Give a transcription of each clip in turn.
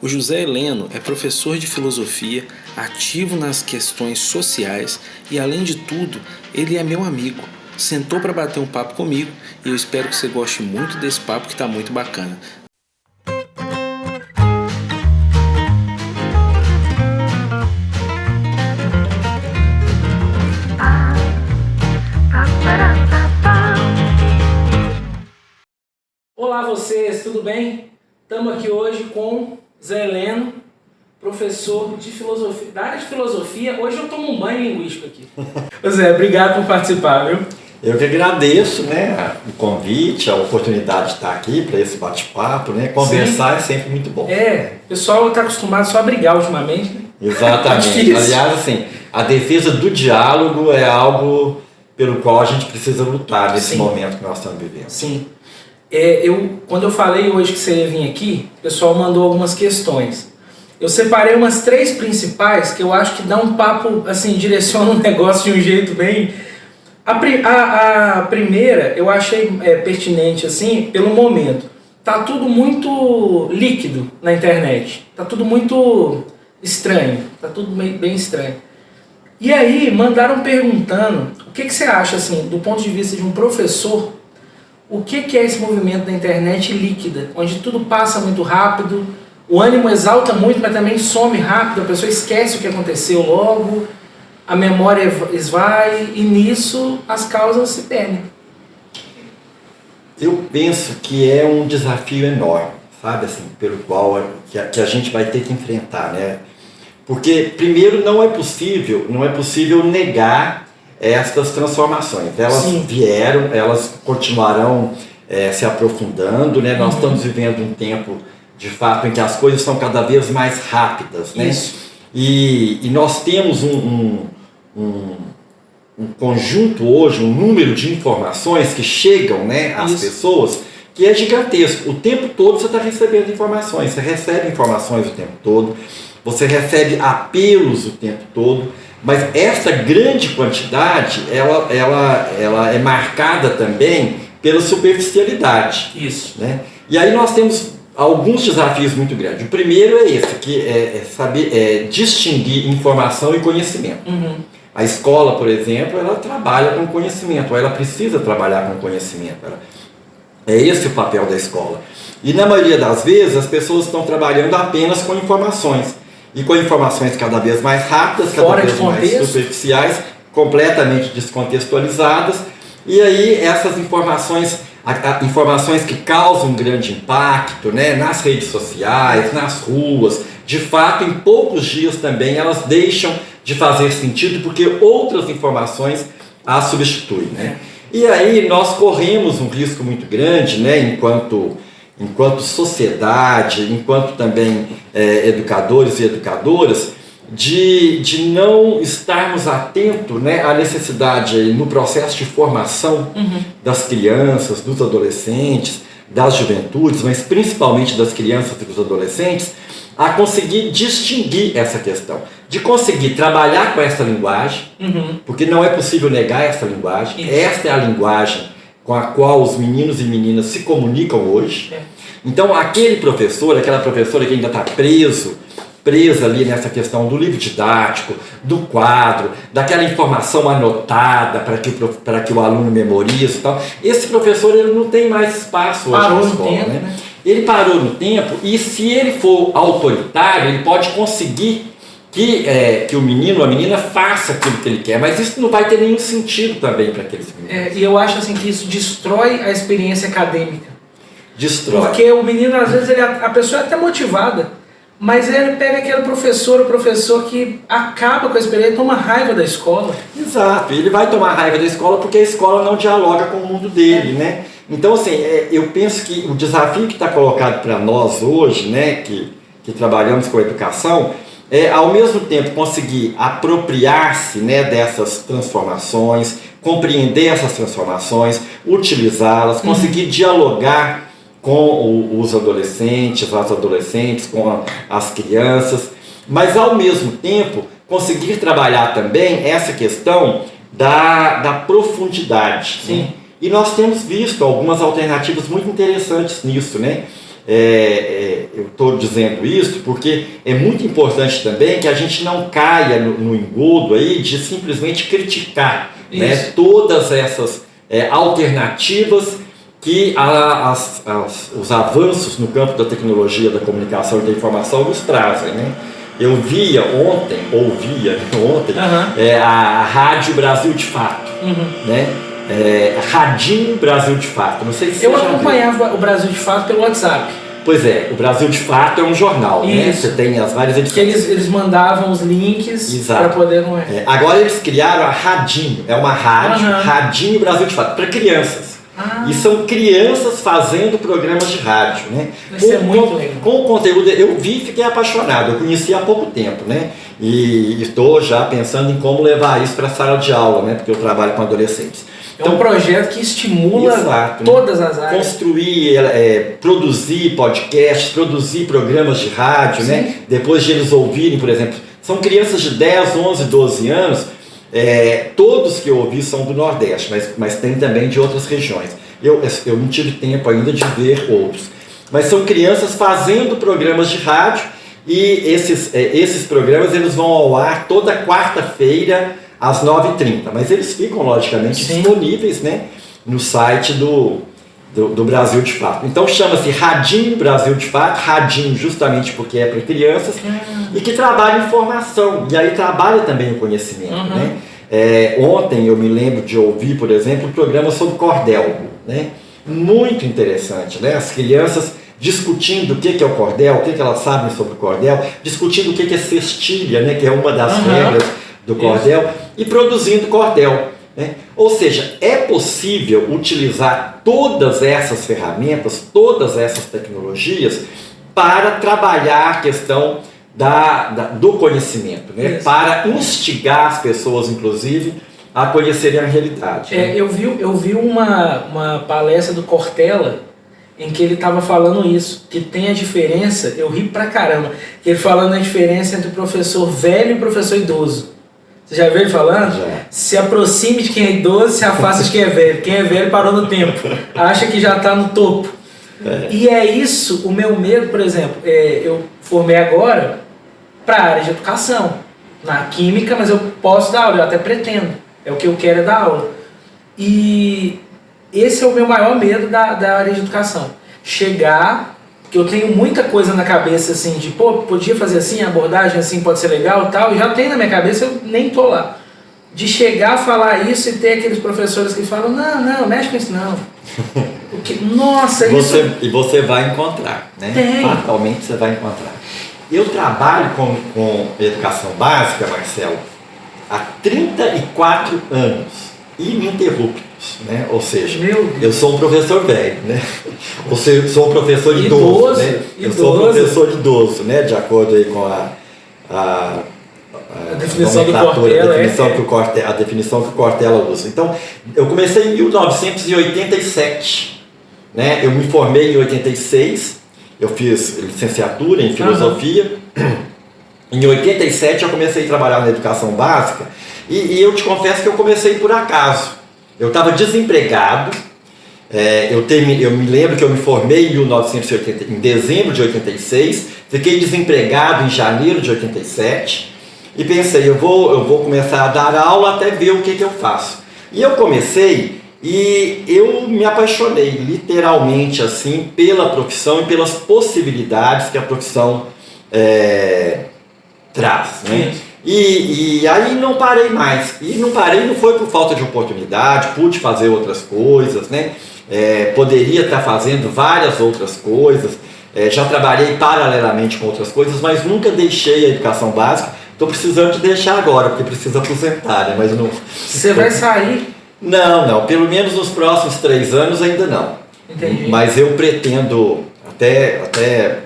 O José Heleno é professor de filosofia, ativo nas questões sociais e, além de tudo, ele é meu amigo. Sentou para bater um papo comigo e eu espero que você goste muito desse papo que está muito bacana. Olá vocês, tudo bem? Estamos aqui hoje com Zé Heleno, professor de filosofia, da área de filosofia. Hoje eu tomo um banho linguístico aqui. Zé, obrigado por participar, viu? Eu que agradeço, né, o convite, a oportunidade de estar aqui para esse bate-papo, né? Conversar é sempre muito bom. O pessoal está acostumado só a brigar ultimamente, né? Exatamente. Aliás, assim, a defesa do diálogo é algo pelo qual a gente precisa lutar nesse momento que nós estamos vivendo. Sim. Quando eu falei hoje que você ia vir aqui, o pessoal mandou algumas questões. Eu separei umas 3 principais que eu acho que dá um papo, assim, direciona o negócio de um jeito bem... A primeira eu achei pertinente, assim, pelo momento. Tá tudo muito líquido na internet. Tá tudo muito estranho. Tá tudo bem estranho. E aí, mandaram perguntando, o que você acha, assim, do ponto de vista de um professor, o que é esse movimento da internet líquida, onde tudo passa muito rápido, o ânimo exalta muito, mas também some rápido, a pessoa esquece o que aconteceu logo, a memória esvai e nisso as causas se perdem. Eu penso que é um desafio enorme, sabe, assim, pelo qual que a gente vai ter que enfrentar, né? Porque, primeiro, não é possível negar estas transformações. Elas vieram, elas continuarão se aprofundando, né? Nós estamos vivendo um tempo, de fato, em que as coisas são cada vez mais rápidas, né? E nós temos um conjunto hoje, um número de informações que chegam, né, às pessoas, que é gigantesco. O tempo todo você está recebendo informações, você recebe informações o tempo todo, você recebe apelos o tempo todo, mas essa grande quantidade, ela é marcada também pela superficialidade. Né? E aí nós temos alguns desafios muito grandes. O primeiro é esse, que é saber distinguir informação e conhecimento. A escola, por exemplo, ela trabalha com conhecimento, ou ela precisa trabalhar com conhecimento. É esse o papel da escola. E na maioria das vezes as pessoas estão trabalhando apenas com informações. E com informações cada vez mais rápidas, cada vez mais superficiais, completamente descontextualizadas. E aí essas informações que causam um grande impacto, né, nas redes sociais, nas ruas, de fato, em poucos dias também elas deixam de fazer sentido porque outras informações as substituem, né? E aí nós corremos um risco muito grande, né, enquanto sociedade, enquanto também educadores e educadoras, de não estarmos atentos, né, à necessidade no processo de formação das crianças, dos adolescentes, das juventudes, mas principalmente das crianças e dos adolescentes, a conseguir distinguir essa questão, de conseguir trabalhar com essa linguagem, porque não é possível negar essa linguagem, esta é a linguagem com a qual os meninos e meninas se comunicam hoje. Então aquele professor, aquela professora que ainda está presa ali nessa questão do livro didático, do quadro, daquela informação anotada para que o aluno memorize e tal, esse professor ele não tem mais espaço hoje na escola, né? Ele parou no tempo e se ele for autoritário, ele pode conseguir que o menino ou a menina faça aquilo que ele quer, mas isso não vai ter nenhum sentido também para aqueles meninos. E eu acho assim, que isso destrói a experiência acadêmica. Destrói. Porque o menino, às vezes, a pessoa é até motivada, mas ele pega aquele professor, o professor que acaba com a experiência, toma raiva da escola. Exato, ele vai tomar raiva da escola porque a escola não dialoga com o mundo dele, né? Então, assim, eu penso que o desafio que está colocado para nós hoje, né, que trabalhamos com a educação, é, ao mesmo tempo, conseguir apropriar-se, né, dessas transformações, compreender essas transformações, utilizá-las, conseguir dialogar com os adolescentes, as adolescentes, com as crianças, mas, ao mesmo tempo, conseguir trabalhar também essa questão da profundidade. Né? E nós temos visto algumas alternativas muito interessantes nisso, né? eu estou dizendo isso porque é muito importante também que a gente não caia no engodo aí de simplesmente criticar, né, todas essas alternativas que os avanços no campo da tecnologia, da comunicação e da informação nos trazem, né? Eu ouvia ontem a Rádio Brasil de Fato, né? Radinho Brasil de Fato, não sei se eu acompanhava o Brasil de Fato pelo WhatsApp. Pois é, o Brasil de Fato é um jornal, né? Você tem as várias edições. Que eles mandavam os links para poder... Agora eles criaram a Radinho, é uma rádio, Radinho Brasil de Fato, para crianças. E são crianças fazendo programas de rádio, né? Isso é muito legal. Com o conteúdo, eu vi e fiquei apaixonado, eu conheci há pouco tempo, né? E estou já pensando em como levar isso para a sala de aula, né? Porque eu trabalho com adolescentes. Então, é um projeto que estimula todas as áreas. Construir, produzir podcasts, produzir programas de rádio, né? Depois de eles ouvirem, por exemplo, são crianças de 10, 11, 12 anos, todos que eu ouvi são do Nordeste, mas tem também de outras regiões. Eu não tive tempo ainda de ver outros. Mas são crianças fazendo programas de rádio e esses programas eles vão ao ar toda quarta-feira, às 9h30, mas eles ficam, logicamente, disponíveis, né, no site do Brasil de Fato. Então chama-se Radinho Brasil de Fato, Radinho justamente porque é para crianças, e que trabalha informação, e aí trabalha também o conhecimento. Né? Ontem eu me lembro de ouvir, por exemplo, um programa sobre cordel, né? Muito interessante, né? As crianças discutindo o que é o cordel, o que elas sabem sobre o cordel, discutindo o que é cestilha, né, que é uma das regras do cordel, e produzindo cordel, né? Ou seja, é possível utilizar todas essas ferramentas, todas essas tecnologias para trabalhar a questão do conhecimento, né? Para instigar as pessoas, inclusive, a conhecerem a realidade. Né? Eu vi uma palestra do Cortella em que ele estava falando isso, que tem a diferença, eu ri pra caramba, ele falando a diferença entre o professor velho e o professor idoso. Você já viu ele falando? Já. Se aproxime de quem é idoso, se afaste de quem é velho. Quem é velho parou no tempo, acha que já está no topo. E é isso, o meu medo, por exemplo, eu formei agora para a área de educação, na química, mas eu posso dar aula, eu até pretendo, é o que eu quero dar aula. E esse é o meu maior medo da área de educação. Chegar, que eu tenho muita coisa na cabeça assim, de podia fazer assim, a abordagem assim pode ser legal e tal, já tem na minha cabeça, eu nem tô lá. De chegar a falar isso e ter aqueles professores que falam, não, mexe com isso não. Nossa, isso... E você vai encontrar, né? Fatalmente você vai encontrar. Eu trabalho com educação básica, Marcelo, há 34 anos, ininterruptos. Né? Ou seja, eu sou um professor velho, né? Ou seja, eu sou um professor idoso, né? Eu sou um professor idoso, né? De acordo aí com a definição do Cortella, a definição que o Cortella usa. Então, eu comecei em 1987, né? Eu me formei em 86, eu fiz licenciatura em filosofia. Em 87 eu comecei a trabalhar na educação básica e eu te confesso que eu comecei por acaso. Eu estava desempregado, eu me lembro que eu me formei em dezembro de 86, fiquei desempregado em janeiro de 87 e pensei, eu vou começar a dar aula até ver o que eu faço. E eu comecei e eu me apaixonei literalmente assim pela profissão e pelas possibilidades que a profissão traz, né? E aí não parei mais. E não foi por falta de oportunidade, pude fazer outras coisas, né? Poderia estar fazendo várias outras coisas, já trabalhei paralelamente com outras coisas, mas nunca deixei a educação básica. Estou precisando de deixar agora, porque preciso aposentar, né? Mas não... Você vai sair? Não, pelo menos nos próximos 3 anos ainda não. Entendi. Mas eu pretendo, até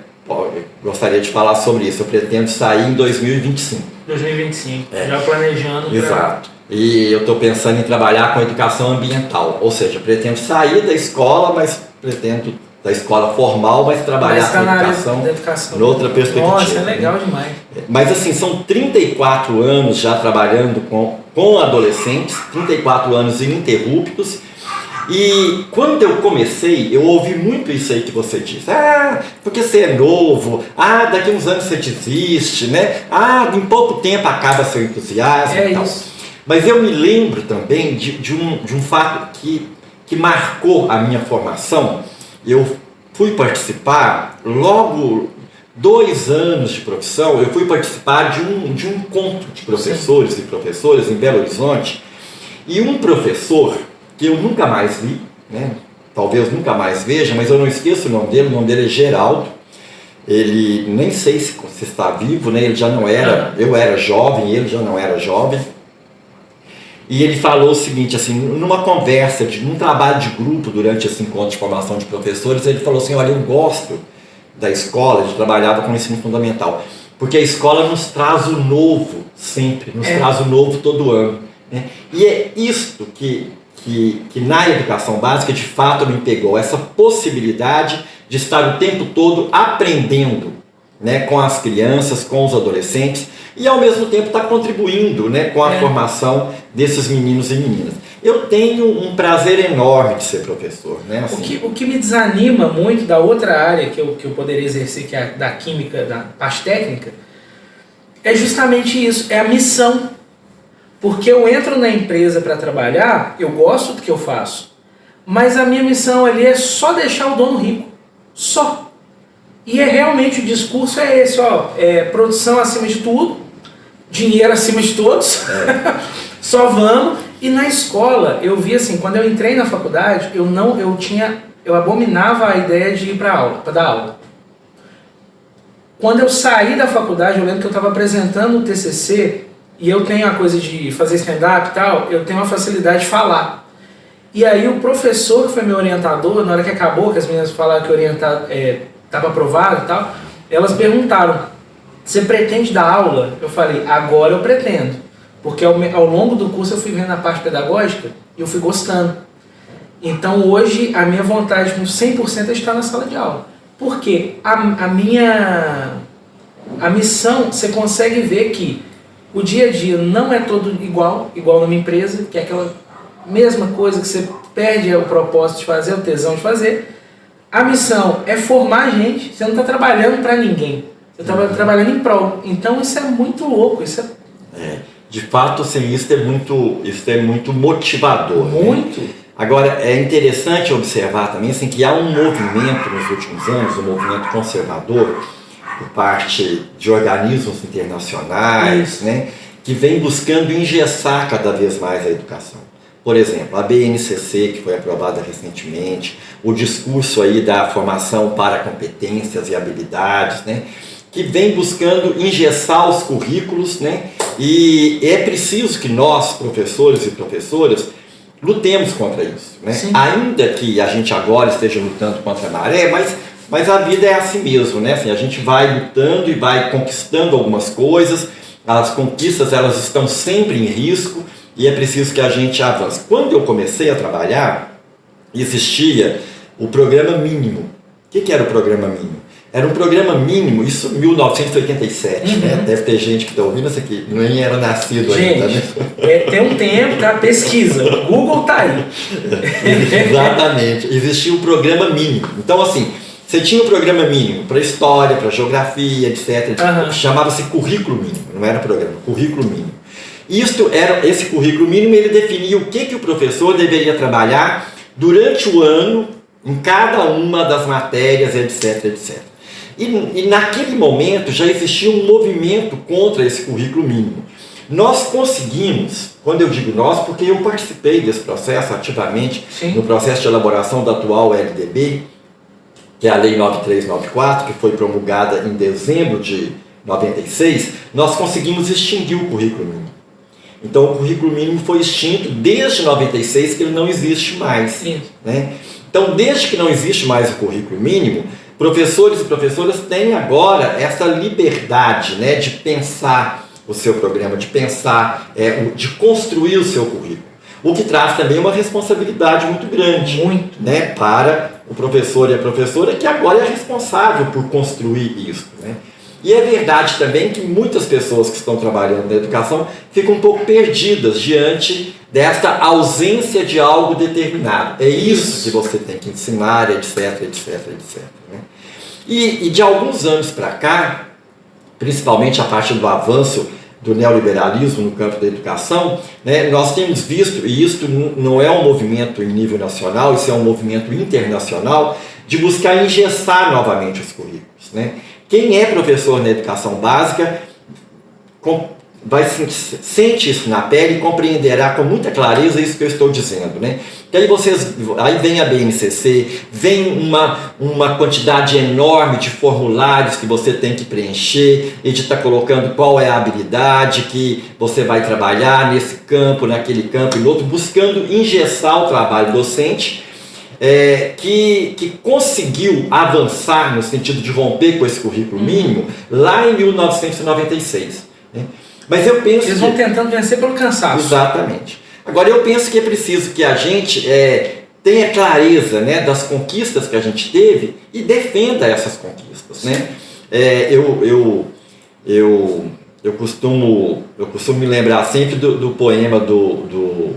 gostaria de falar sobre isso, eu pretendo sair em 2025. 2025, já planejando. Exato. E eu estou pensando em trabalhar com educação ambiental, ou seja, pretendo sair da escola, da escola formal, mas trabalhar com educação noutra perspectiva. Nossa, é legal demais. Mas assim, são 34 anos já trabalhando com adolescentes, 34 anos ininterruptos, E quando eu comecei, eu ouvi muito isso aí que você disse. Porque você é novo, daqui uns anos você desiste, né? Em pouco tempo acaba seu entusiasmo e tal. Isso. Mas eu me lembro também de um fato que marcou a minha formação. Eu fui participar, logo 2 anos de profissão, eu fui participar de um encontro de professores e professoras em Belo Horizonte. E um professor que eu nunca mais vi, né? Talvez nunca mais veja, mas eu não esqueço o nome dele é Geraldo. Ele, nem sei se está vivo, né? Ele já não era, eu era jovem, ele já não era jovem. E ele falou o seguinte, assim, numa conversa, num trabalho de grupo durante esse encontro de formação de professores, ele falou assim, olha, eu gosto da escola, ele trabalhava com ensino fundamental, porque a escola nos traz o novo sempre, nos traz o novo todo ano, né? E é isto que na educação básica de fato me pegou, essa possibilidade de estar o tempo todo aprendendo, né, com as crianças, com os adolescentes, e ao mesmo tempo está contribuindo, né, com a formação desses meninos e meninas. Eu tenho um prazer enorme de ser professor, né? Assim. O que me desanima muito da outra área que eu poderia exercer, que é a da química, da parte técnica, é justamente isso, é a missão. Porque eu entro na empresa para trabalhar, eu gosto do que eu faço, mas a minha missão ali é só deixar o dono rico, só. E realmente o discurso é esse, produção acima de tudo, dinheiro acima de todos, só vamos. E na escola, eu vi assim, quando eu entrei na faculdade, eu abominava a ideia de ir para aula, para dar aula. Quando eu saí da faculdade, eu lembro que eu estava apresentando o TCC, e eu tenho a coisa de fazer stand-up e tal, eu tenho uma facilidade de falar. E aí o professor que foi meu orientador, na hora que acabou, que as meninas falaram que estava aprovado e tal, elas perguntaram, você pretende dar aula? Eu falei, agora eu pretendo. Porque ao longo do curso eu fui vendo a parte pedagógica e eu fui gostando. Então hoje a minha vontade com 100% é estar na sala de aula. Porque a missão, você consegue ver que o dia a dia não é todo igual numa empresa, que é aquela mesma coisa que você perde o propósito de fazer, o tesão de fazer. A missão é formar gente, você não está trabalhando para ninguém, você está trabalhando em prol. Então isso é muito louco, de fato, assim, isso é muito motivador. Muito. Né? Agora, é interessante observar também assim, que há um movimento nos últimos anos, um movimento conservador, por parte de organismos internacionais, né, que vem buscando engessar cada vez mais a educação. Por exemplo, a BNCC, que foi aprovada recentemente, o discurso aí da formação para competências e habilidades, né, que vem buscando engessar os currículos, né, e é preciso que nós, professores e professoras, lutemos contra isso, né? Ainda que a gente agora esteja lutando contra a maré, mas a vida é assim mesmo, né? Assim, a gente vai lutando e vai conquistando algumas coisas, as conquistas elas estão sempre em risco e é preciso que a gente avance. Quando eu comecei a trabalhar, existia o programa mínimo. O que era o programa mínimo? Era um programa mínimo, isso em 1987, né? Deve ter gente que está ouvindo isso aqui, nem era nascido ainda, né? Tem um tempo, tá? Pesquisa, o Google tá aí. Exatamente, existia um programa mínimo. Então, assim, você tinha um programa mínimo para história, para geografia, etc. Chamava-se currículo mínimo, não era programa, currículo mínimo. Esse currículo mínimo, ele definia o que o professor deveria trabalhar durante o ano, em cada uma das matérias, etc, etc. E naquele momento já existia um movimento contra esse currículo mínimo. Nós conseguimos, quando eu digo nós, porque eu participei desse processo ativamente, no processo de elaboração da atual LDB, que é a Lei 9394, que foi promulgada em dezembro de 96, nós conseguimos extinguir o currículo mínimo. Então o currículo mínimo foi extinto desde 96, que ele não existe mais. Né? Então, desde que não existe mais o currículo mínimo, professores e professoras têm agora essa liberdade, né, de pensar o seu programa, de pensar, de construir o seu currículo. O que traz também uma responsabilidade muito grande, né, para o professor e a professora, que agora é responsável por construir isso. Né? E é verdade também que muitas pessoas que estão trabalhando na educação ficam um pouco perdidas diante desta ausência de algo determinado. É isso que você tem que ensinar, etc, etc, etc. Né? E de alguns anos para cá, principalmente a partir do avanço do neoliberalismo no campo da educação, né, nós temos visto, e isso não é um movimento em nível nacional, isso é um movimento internacional, de buscar engessar novamente os currículos. Né? Quem é professor na educação básica sente isso na pele e compreenderá com muita clareza isso que eu estou dizendo. Né? Que aí vem a BNCC, vem uma quantidade enorme de formulários que você tem que preencher e de estar colocando qual é a habilidade que você vai trabalhar nesse campo, naquele campo e no outro, buscando engessar o trabalho docente, que conseguiu avançar no sentido de romper com esse currículo mínimo lá em 1996. Né? Mas eu penso eles vão tentando vencer pelo cansaço. Exatamente. Agora eu penso que é preciso que a gente tenha clareza, né, das conquistas que a gente teve e defenda essas conquistas. Né? Eu costumo me lembrar sempre do poema do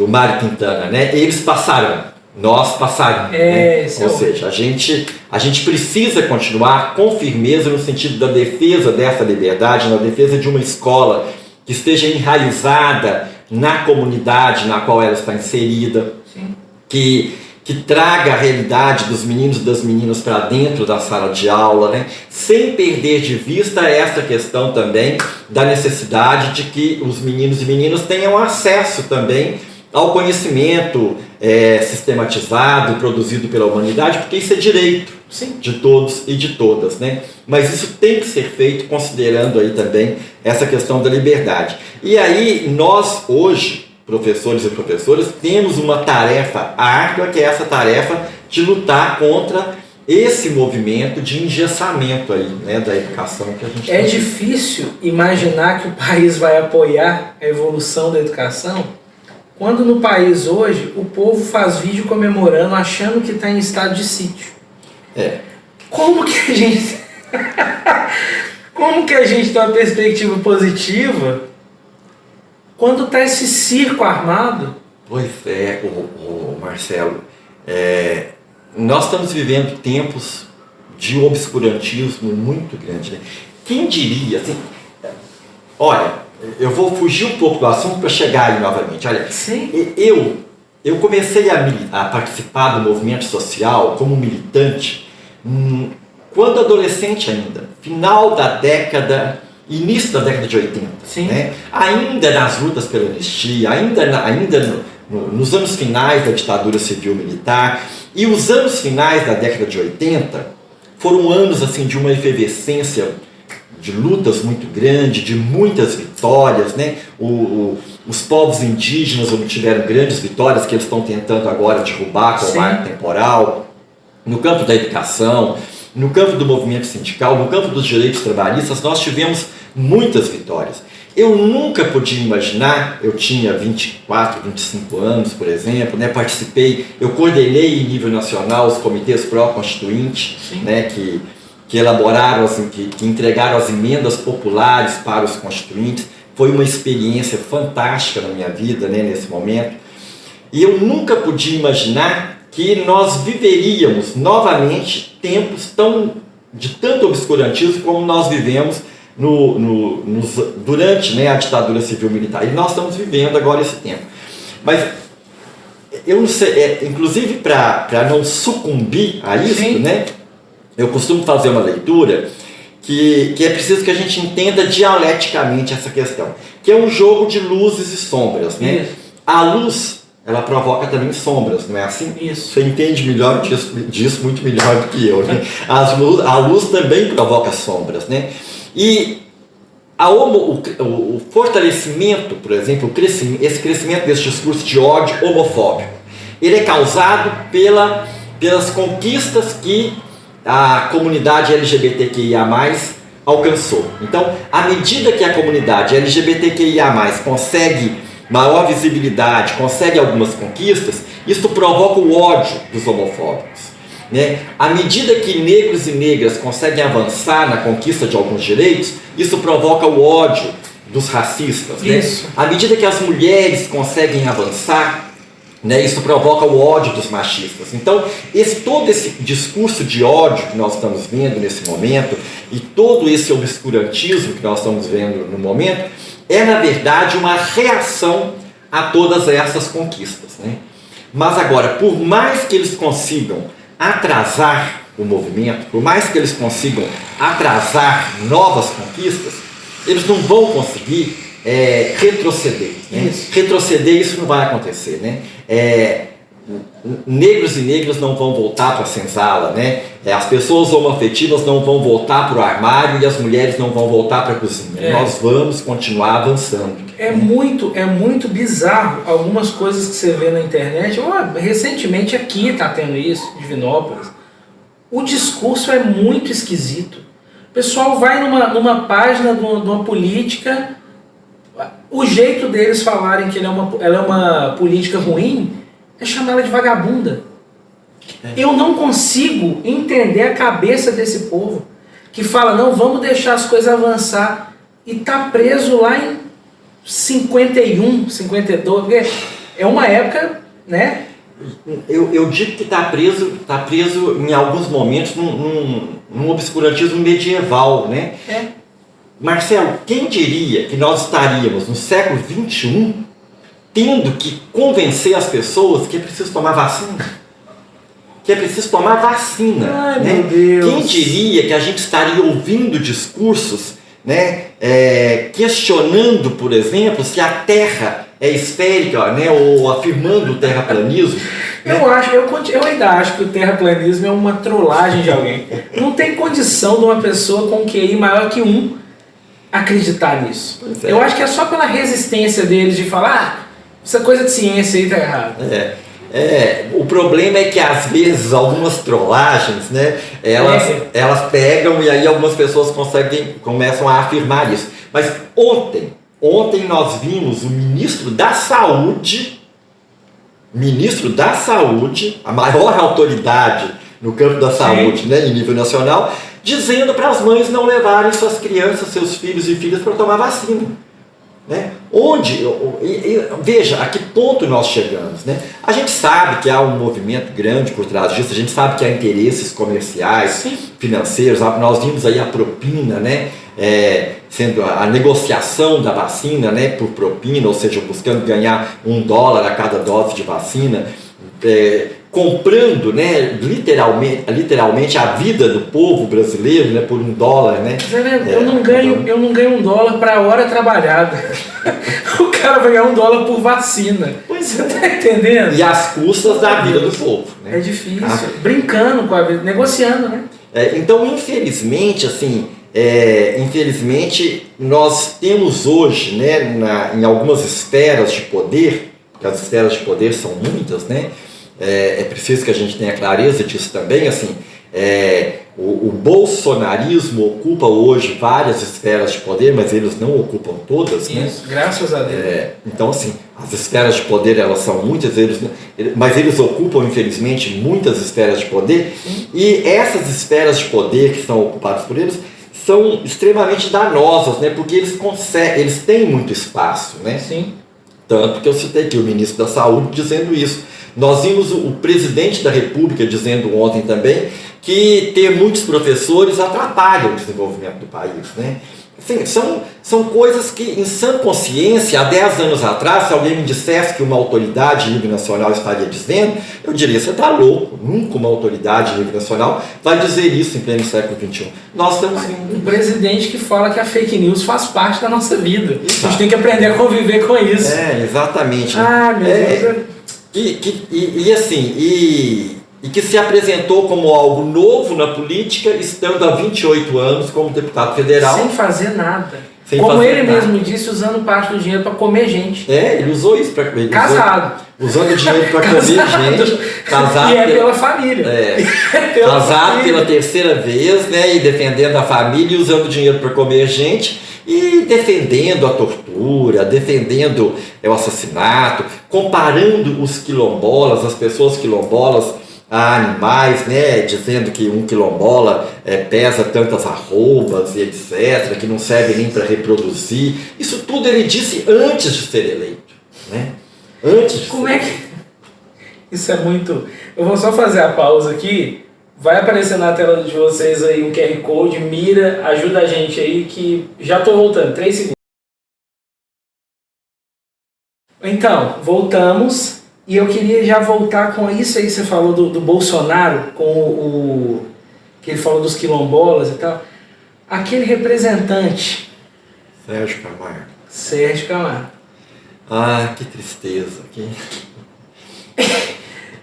Mário Quintana, né? Eles passaram, nós passaremos. Né? Ou seja, a gente precisa continuar com firmeza no sentido da defesa dessa liberdade, na defesa de uma escola que esteja enraizada na comunidade na qual ela está inserida, que traga a realidade dos meninos e das meninas para dentro da sala de aula, né? Sem perder de vista essa questão também da necessidade de que os meninos e meninas tenham acesso também ao conhecimento sistematizado e produzido pela humanidade, porque isso é direito de todos e de todas, né? Mas isso tem que ser feito considerando aí também essa questão da liberdade. E aí nós hoje, professores e professoras, temos uma tarefa árdua, que é essa tarefa de lutar contra esse movimento de engessamento aí, né, da educação que a gente tem. É difícil imaginar que o país vai apoiar a evolução da educação quando no país hoje o povo faz vídeo comemorando, achando que está em estado de sítio. Como que a gente tem uma perspectiva positiva quando está esse circo armado? Pois é, Marcelo, nós estamos vivendo tempos de obscurantismo muito grande. Né? Quem diria, assim, olha, eu vou fugir um pouco do assunto para chegar aí novamente. Olha, eu comecei a participar do movimento social como militante quando adolescente ainda, final da década, início da década de 80. Né? Ainda nas lutas pela anistia, ainda nos anos finais da ditadura civil-militar, e os anos finais da década de 80 foram anos assim, de uma efervescência de lutas muito grande, de muitas vitórias, né? Os povos indígenas obtiveram grandes vitórias que eles estão tentando agora derrubar com o marco temporal, no campo da educação, no campo do movimento sindical, no campo dos direitos trabalhistas, nós tivemos muitas vitórias. Eu nunca podia imaginar, eu tinha 24, 25 anos, por exemplo, né? Participei, eu coordenei em nível nacional os comitês pró-constituinte, né? Que elaboraram, assim, que entregaram as emendas populares para os constituintes. Foi uma experiência fantástica na minha vida, né, nesse momento. E eu nunca podia imaginar que nós viveríamos novamente tempos de tanto obscurantismo como nós vivemos durante, né, a ditadura civil-militar. E nós estamos vivendo agora esse tempo. Mas eu não sei, inclusive para não sucumbir a isso, né? Eu costumo fazer uma leitura que é preciso que a gente entenda dialeticamente essa questão, que é um jogo de luzes e sombras. Né? A luz, ela provoca também sombras, não é assim? Isso. Você entende melhor disso muito melhor do que eu. Né? A luz também provoca sombras. Né? E o fortalecimento, por exemplo, esse crescimento desse discurso de ódio homofóbico, ele é causado pelas conquistas que a comunidade LGBTQIA+, alcançou. Então, à medida que a comunidade LGBTQIA+, consegue maior visibilidade, consegue algumas conquistas, isso provoca o ódio dos homofóbicos. Né? À medida que negros e negras conseguem avançar na conquista de alguns direitos, isso provoca o ódio dos racistas. Isso. Né? À medida que as mulheres conseguem avançar, né, isso provoca o ódio dos machistas. Então, todo esse discurso de ódio que nós estamos vendo nesse momento e todo esse obscurantismo que nós estamos vendo no momento é, na verdade, uma reação a todas essas conquistas. Né? Mas agora, por mais que eles consigam atrasar o movimento, por mais que eles consigam atrasar novas conquistas, eles não vão conseguir retroceder. Né? Retroceder, isso não vai acontecer. Né? Negros e negras não vão voltar para a senzala, né? As pessoas homoafetivas não vão voltar para o armário e as mulheres não vão voltar para a cozinha. Nós vamos continuar avançando. É muito bizarro algumas coisas que você vê na internet. Recentemente aqui está tendo isso, em Divinópolis. O discurso é muito esquisito. O pessoal vai numa página de uma política, o jeito deles falarem que ela é uma política ruim é chamar ela de vagabunda. Eu não consigo entender a cabeça desse povo que fala, não, vamos deixar as coisas avançar e tá preso lá em 51, 52, porque é uma época, né? Eu digo que está preso em alguns momentos num obscurantismo medieval, né? Marcelo, quem diria que nós estaríamos no século XXI tendo que convencer as pessoas que é preciso tomar vacina? Que é preciso tomar vacina. Ai, né? meu Deus. Quem diria que a gente estaria ouvindo discursos, né, questionando, por exemplo, se a Terra é esférica, né, ou afirmando o terraplanismo? Eu ainda acho que o terraplanismo é uma trollagem de alguém. Não tem condição de uma pessoa com QI maior que acreditar nisso. Eu acho que é só pela resistência deles de falar, essa coisa de ciência aí tá errada. O problema é que às vezes algumas trollagens, né, elas pegam e aí algumas pessoas começam a afirmar isso. Mas ontem nós vimos o ministro da Saúde, a maior autoridade no campo da saúde, né, em nível nacional, dizendo para as mães não levarem suas crianças, seus filhos e filhas para tomar vacina. Né? Veja a que ponto nós chegamos. Né? A gente sabe que há um movimento grande por trás disso, a gente sabe que há interesses comerciais, financeiros, nós vimos aí a propina, né? Sendo a negociação da vacina, né, por propina, ou seja, buscando ganhar $1 a cada dose de vacina, comprando, né, literalmente a vida do povo brasileiro, né, por $1. Né? Eu não ganho $1 para hora trabalhada. O cara vai ganhar $1 por vacina. Você tá entendendo? E às custas da vida do povo. Né? É difícil. Brincando com a vida, negociando, né? Então, infelizmente, nós temos hoje, né, em algumas esferas de poder, porque as esferas de poder são muitas, né? É preciso que a gente tenha clareza disso também, o bolsonarismo ocupa hoje várias esferas de poder, mas eles não ocupam todas, né? Isso, graças a Deus. Então, assim, as esferas de poder, elas são muitas, mas eles ocupam, infelizmente, muitas esferas de poder. E essas esferas de poder que são ocupadas por eles são extremamente danosas, né? Porque eles têm muito espaço, né? Sim. Tanto que eu citei aqui o ministro da Saúde dizendo isso. Nós vimos o presidente da República dizendo ontem também que ter muitos professores atrapalha o desenvolvimento do país, né? Assim, são coisas que, em sã consciência, há 10 anos atrás, se alguém me dissesse que uma autoridade de nível nacional estaria dizendo, eu diria, você está louco, nunca uma autoridade de nível nacional vai dizer isso em pleno século XXI. Nós estamos um presidente que fala que a fake news faz parte da nossa vida. Exato. A gente tem que aprender a conviver com isso. Exatamente. Meu Deus. E que se apresentou como algo novo na política, estando há 28 anos como deputado federal. Sem fazer nada. Como ele mesmo disse, usando parte do dinheiro para comer gente. Ele usou isso para comer. Casado. Usando dinheiro para comer gente. Casado. E pela família. Casado pela terceira vez, né? E defendendo a família e usando dinheiro para comer gente. E defendendo a tortura, defendendo o assassinato, comparando os quilombolas, as pessoas quilombolas, a animais, né, dizendo que um quilombola pesa tantas arrobas e etc, que não serve nem para reproduzir. Isso tudo ele disse antes de ser eleito, né? Antes de Como é que... Isso é muito... Eu vou só fazer a pausa aqui. Vai aparecer na tela de vocês aí um QR Code, mira, ajuda a gente aí que já tô voltando, 3 segundos. Então, voltamos e eu queria já voltar com isso aí que você falou do Bolsonaro, com o que ele falou dos quilombolas e tal. Aquele representante... Sérgio Camargo. Sérgio Camargo. Ah, que tristeza.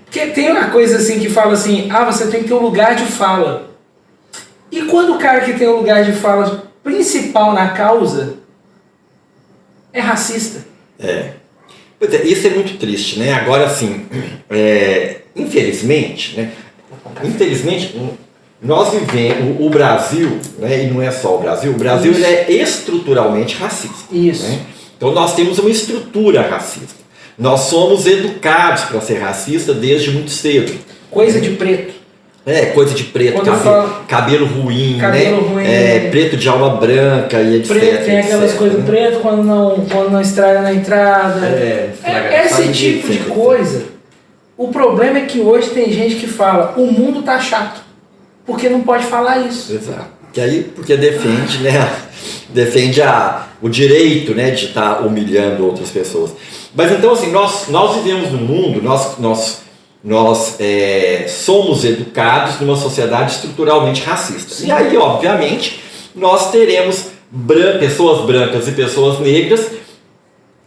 Porque tem uma coisa assim que fala assim, você tem que ter um lugar de fala. E quando o cara que tem um lugar de fala principal na causa é racista? Pois é, isso é muito triste, né? Agora, assim, infelizmente, né? Infelizmente, nós vivemos, o Brasil, né? E não é só o Brasil ele é estruturalmente racista. Isso. Né? Então nós temos uma estrutura racista. Nós somos educados para ser racista desde muito cedo. Coisa de preto. Coisa de preto, cabelo ruim, preto de alma branca e etc. Preto, tem aquelas coisas preto quando não estraga na entrada. Esse tipo de coisa. O problema é que hoje tem gente que fala, o mundo tá chato, porque não pode falar isso. Exato. Que aí, porque defende, né? Defende o direito, né, de estar humilhando outras pessoas. Mas então, assim, nós vivemos num mundo, nós somos educados numa sociedade estruturalmente racista. Sim. E aí, obviamente, nós teremos pessoas brancas e pessoas negras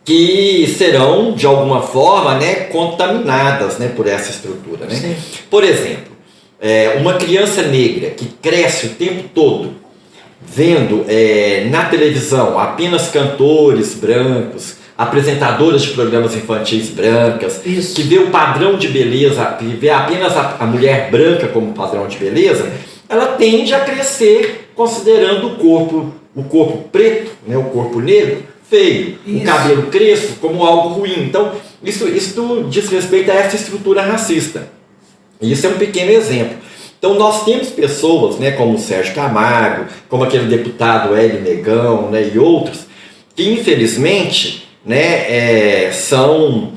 que serão, de alguma forma, né, contaminadas, né, por essa estrutura. Né? Sim. Por exemplo, uma criança negra que cresce o tempo todo vendo na televisão apenas cantores brancos, apresentadoras de programas infantis brancas, isso, que vê o padrão de beleza, que vê apenas a mulher branca como padrão de beleza, ela tende a crescer considerando o corpo preto, né, o corpo negro, feio, isso, o cabelo crespo como algo ruim. Então, isso diz respeito a essa estrutura racista. E isso é um pequeno exemplo. Então nós temos pessoas, né, como o Sérgio Camargo, como aquele deputado Hélio Negão, né, e outros, que infelizmente, né, estão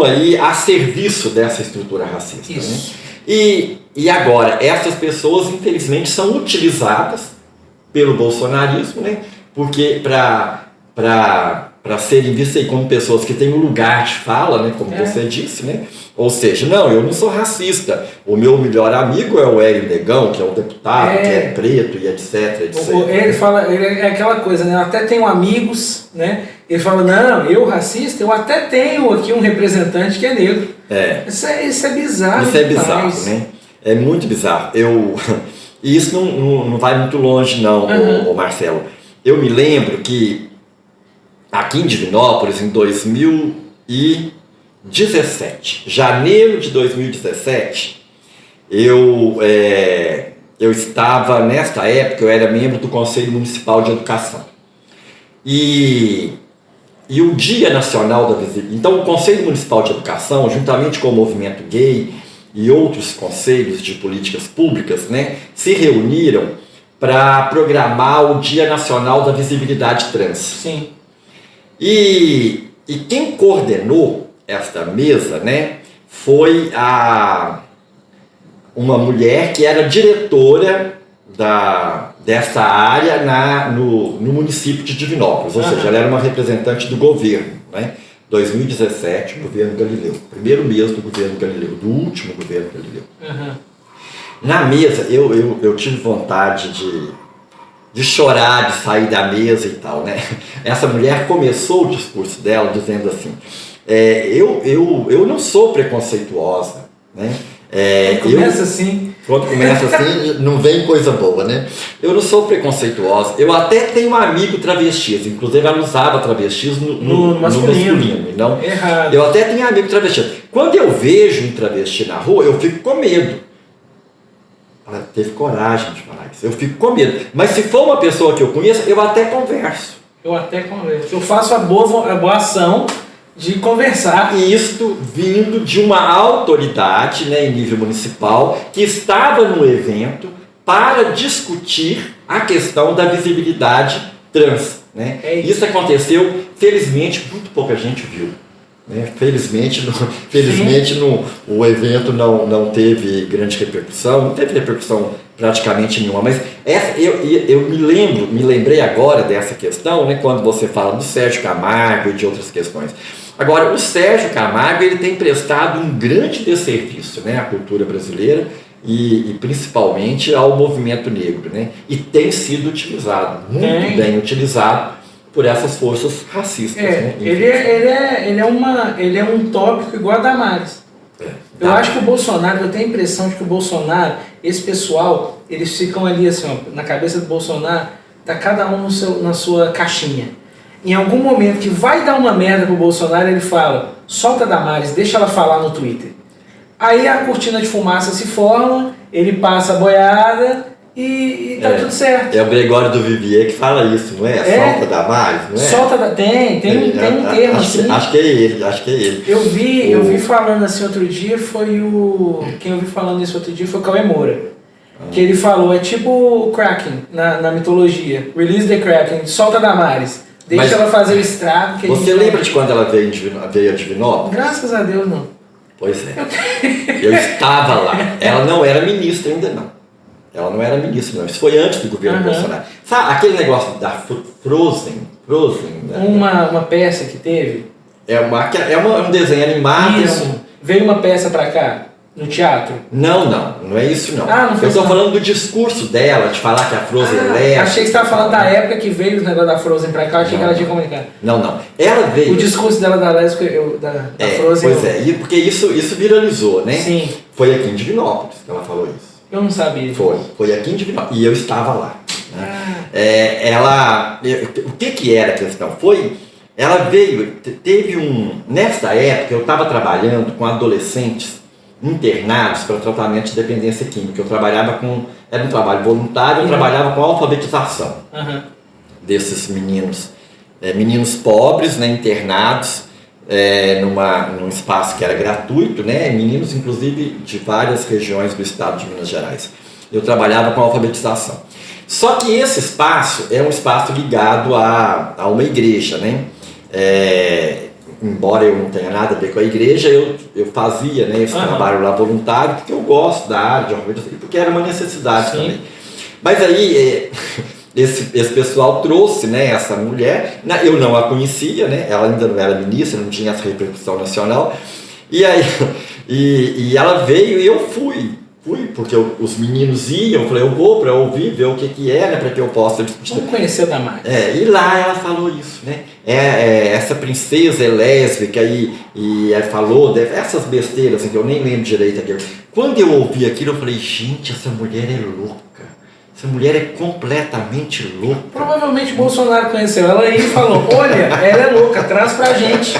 aí a serviço dessa estrutura racista. Né? E agora, essas pessoas infelizmente são utilizadas pelo bolsonarismo, né, porque para serem vistas como pessoas que têm um lugar de fala, né, como você disse, né? Ou seja, não, eu não sou racista, o meu melhor amigo é o Hélio Negão, que é um deputado, que é preto e etc, etc. Ele fala, ele é aquela coisa, né? Eu até tenho amigos, né? Ele fala, não, eu racista, eu até tenho aqui um representante que é negro. Isso é bizarro. Isso é bizarro, né? É muito bizarro. E isso não vai muito longe não, o Marcelo. Eu me lembro que aqui em Divinópolis, em 2017, janeiro de 2017, eu estava, nesta época, eu era membro do Conselho Municipal de Educação. E o Dia Nacional da Visibilidade... Então, o Conselho Municipal de Educação, juntamente com o Movimento Gay e outros conselhos de políticas públicas, né, se reuniram para programar o Dia Nacional da Visibilidade Trans. Sim. E quem coordenou esta mesa, né, foi uma mulher que era diretora dessa área no município de Divinópolis, ou seja, ela era uma representante do governo, né? 2017, governo Galileu, primeiro mês do governo Galileu, do último governo Galileu. Na mesa, eu tive vontade de chorar, de sair da mesa e tal, né? Essa mulher começou o discurso dela dizendo assim, eu não sou preconceituosa, né? Quando começa assim, não vem coisa boa, né? Eu não sou preconceituosa, eu até tenho um amigo travestis, inclusive ela usava travestis no masculino, não? Errado. Eu até tenho amigo travesti. Quando eu vejo um travesti na rua, eu fico com medo. Ela teve coragem de falar isso. Eu fico com medo. Mas se for uma pessoa que eu conheço, eu até converso. Eu faço a boa ação de conversar. Isto vindo de uma autoridade, né, em nível municipal, que estava no evento para discutir a questão da visibilidade trans. Né? Isso aconteceu, felizmente, muito pouca gente viu. Né? Felizmente, o evento não teve grande repercussão, não teve repercussão praticamente nenhuma, mas eu me lembrei agora dessa questão, né, quando você fala do Sérgio Camargo e de outras questões. Agora, o Sérgio Camargo ele tem prestado um grande desserviço, né, à cultura brasileira e principalmente ao movimento negro, né, e tem sido utilizado, muito bem utilizado por essas forças racistas. Né, ele é um tópico igual a Damares. Eu acho que o Bolsonaro, eu tenho a impressão de que o Bolsonaro, esse pessoal, eles ficam ali assim, ó, na cabeça do Bolsonaro, tá cada um na sua caixinha. Em algum momento que vai dar uma merda pro Bolsonaro, ele fala, solta a Damares, deixa ela falar no Twitter. Aí a cortina de fumaça se forma, ele passa a boiada e tá tudo certo. É o Gregório do Vivier que fala isso, não é? Solta a Damares, não é? Solta tem um termo assim. Acho que é ele. Eu vi falando assim outro dia, quem eu vi falando isso outro dia foi o Cauê Moura. Que ele falou, é tipo o Kraken na mitologia. Release the Kraken, solta a Damares. Deixa ela fazer o estrago. Que você lembra de quando ela veio a Divinópolis? Graças a Deus, não. Pois é. Eu estava lá. Ela não era ministra ainda, não. Ela não era ministra, não. Isso foi antes do governo Bolsonaro. Sabe aquele negócio da Frozen? Né? Uma peça que teve? É um desenho animado. Isso. Veio uma peça pra cá? No teatro? Não é isso não. Não eu estou falando do discurso dela, de falar que a Frozen é leve. Achei que você estava falando da época que veio o negócio da Frozen pra cá, achei que ela tinha comunicado. Não. Ela veio. O discurso dela da lésbica, da Frozen. Pois é, porque isso viralizou, né? Sim. Foi aqui em Divinópolis que ela falou isso. Eu não sabia. Foi aqui em Divinópolis. E eu estava lá. Né? O que era a questão? Ela veio, nesta época eu estava trabalhando com adolescentes internados para tratamento de dependência química. Eu trabalhava era um trabalho voluntário, eu trabalhava com alfabetização desses meninos pobres, né, internados num espaço que era gratuito, né, meninos inclusive de várias regiões do estado de Minas Gerais. Eu trabalhava com alfabetização. Só que esse espaço é um espaço ligado a uma igreja, né? Embora eu não tenha nada a ver com a igreja, eu fazia, né, esse trabalho lá voluntário, porque eu gosto da área de alfabetização, porque era uma necessidade também. Mas aí, esse pessoal trouxe, né, essa mulher, eu não a conhecia, né, ela ainda não era ministra, não tinha essa repercussão nacional, e aí e ela veio e eu fui porque os meninos iam, eu falei, eu vou para ouvir, ver o que é, né, para que eu possa discutir. Vamos conhecer a Damares. E lá ela falou isso, né? Essa princesa é lésbica e falou essas besteiras assim, que eu nem lembro direito aqui. Quando eu ouvi aquilo, eu falei, gente, essa mulher é louca. Essa mulher é completamente louca. Provavelmente o Bolsonaro conheceu ela e falou, olha, ela é louca, traz pra gente.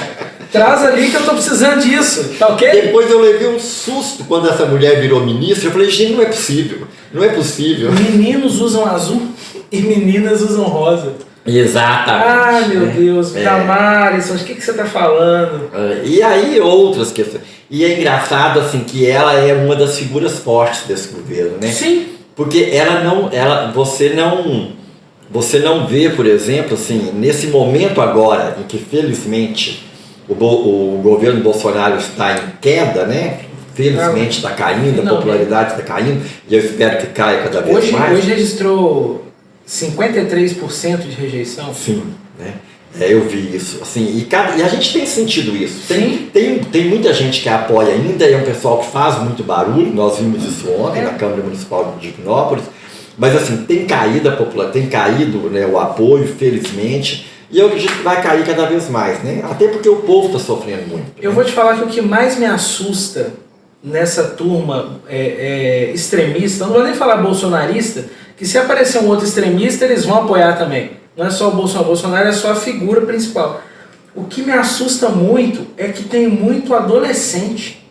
Traz ali que eu tô precisando disso, tá ok? Depois eu levei um susto quando essa mulher virou ministra. Eu falei, gente, não é possível. Meninos usam azul e meninas usam rosa. Exatamente. Ai, meu Deus, Damares, o que você tá falando? E aí outras questões. E é engraçado assim que ela é uma das figuras fortes desse governo, né? Sim. Porque você não vê, por exemplo, assim, nesse momento agora em que felizmente o governo Bolsonaro está em queda, né? Felizmente está caindo, a popularidade está caindo, e eu espero que caia cada vez mais. Hoje registrou 53% de rejeição. Sim, né? Eu vi isso. Assim, e a gente tem sentido isso. Sim. Tem muita gente que apoia ainda, é um pessoal que faz muito barulho, nós vimos isso ontem na Câmara Municipal de Divinópolis, mas assim, tem caído a população, tem caído, né, o apoio, felizmente. E eu acredito que vai cair cada vez mais, né? Até porque o povo está sofrendo muito. Eu vou te falar que o que mais me assusta nessa turma extremista, não vou nem falar bolsonarista, que se aparecer um outro extremista, eles vão apoiar também. Não é só o Bolsonaro é só a figura principal. O que me assusta muito é que tem muito adolescente.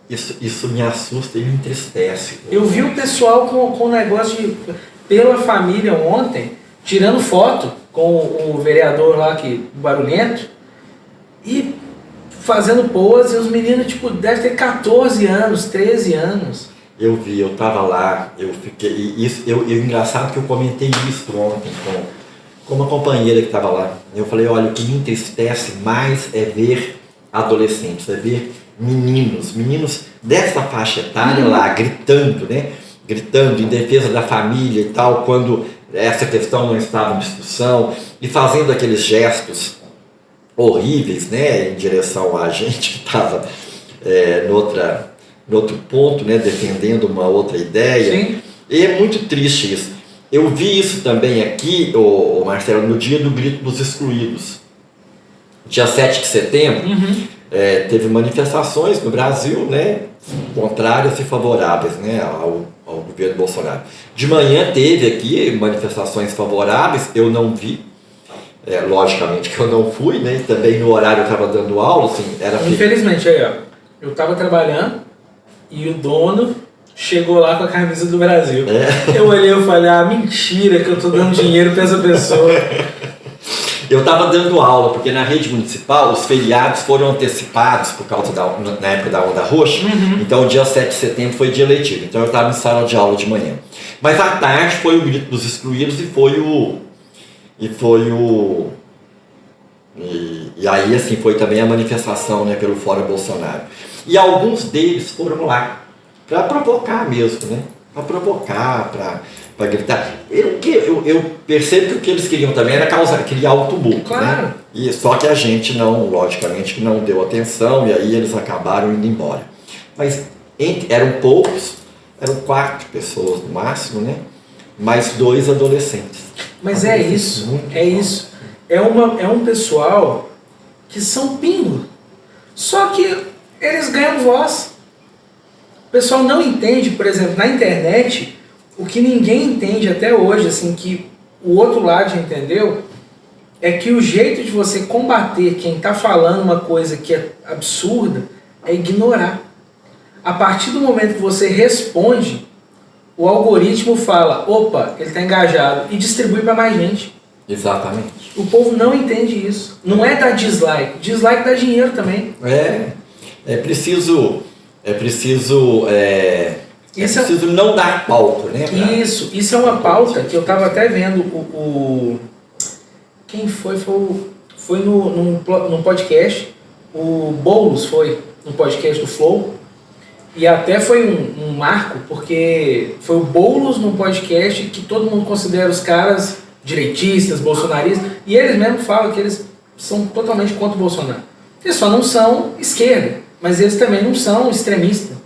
Isso me assusta e me entristece. Eu vi o pessoal com o negócio pela família ontem, tirando foto com o vereador lá, barulhento, e fazendo pose, e os meninos, tipo, devem ter 14 anos, 13 anos. Eu vi, eu tava lá, eu fiquei. Engraçado que eu comentei isso ontem com uma companheira que estava lá. Eu falei, olha, o que me entristece mais é ver adolescentes, é ver meninos dessa faixa etária lá, gritando, né? Gritando em defesa da família e tal, quando essa questão não estava em discussão, e fazendo aqueles gestos horríveis, né, em direção a gente que estava no outro ponto, né, defendendo uma outra ideia. Sim. E é muito triste isso. Eu vi isso também aqui, o Marcelo, no dia do Grito dos Excluídos. Dia 7 de setembro, teve manifestações no Brasil, né, contrárias e favoráveis, né, ao governo Bolsonaro. De manhã teve aqui manifestações favoráveis, eu não vi. Logicamente que eu não fui, né? Também no horário eu estava dando aula, assim, era... Infelizmente, aí ó, eu estava trabalhando e o dono chegou lá com a camisa do Brasil. Eu olhei e falei, mentira que eu tô dando dinheiro para essa pessoa. Eu estava dando aula, porque na rede municipal os feriados foram antecipados por causa na época da onda roxa, então o dia 7 de setembro foi dia letivo, então eu estava em sala de aula de manhã. Mas à tarde foi o Grito dos Excluídos e aí assim foi também a manifestação, né, pelo Fora Bolsonaro. E alguns deles foram lá para provocar mesmo, né? Para provocar, para gritar. Eu percebo que o que eles queriam também era criar um tumulto, claro, né? E só que a gente logicamente que não deu atenção, e aí eles acabaram indo embora. Mas eram poucos, eram 4 pessoas no máximo, né? Mais 2 adolescentes. Mas é isso. É um pessoal que são pingo. Só que eles ganham voz. O pessoal não entende, por exemplo, na internet, o que ninguém entende até hoje, assim, que o outro lado já entendeu, é que o jeito de você combater quem está falando uma coisa que é absurda é ignorar. A partir do momento que você responde, o algoritmo fala, opa, ele está engajado, e distribui para mais gente. Exatamente. O povo não entende isso. Não é dar dislike. Dislike dá dinheiro também. É preciso não dar palco, né? Isso é uma pauta que eu estava até vendo quem foi num podcast, o Boulos foi no podcast do Flow, e até foi um marco, porque foi o Boulos num podcast que todo mundo considera os caras direitistas, bolsonaristas, e eles mesmos falam que eles são totalmente contra o Bolsonaro. Eles só não são esquerda, mas eles também não são extremistas.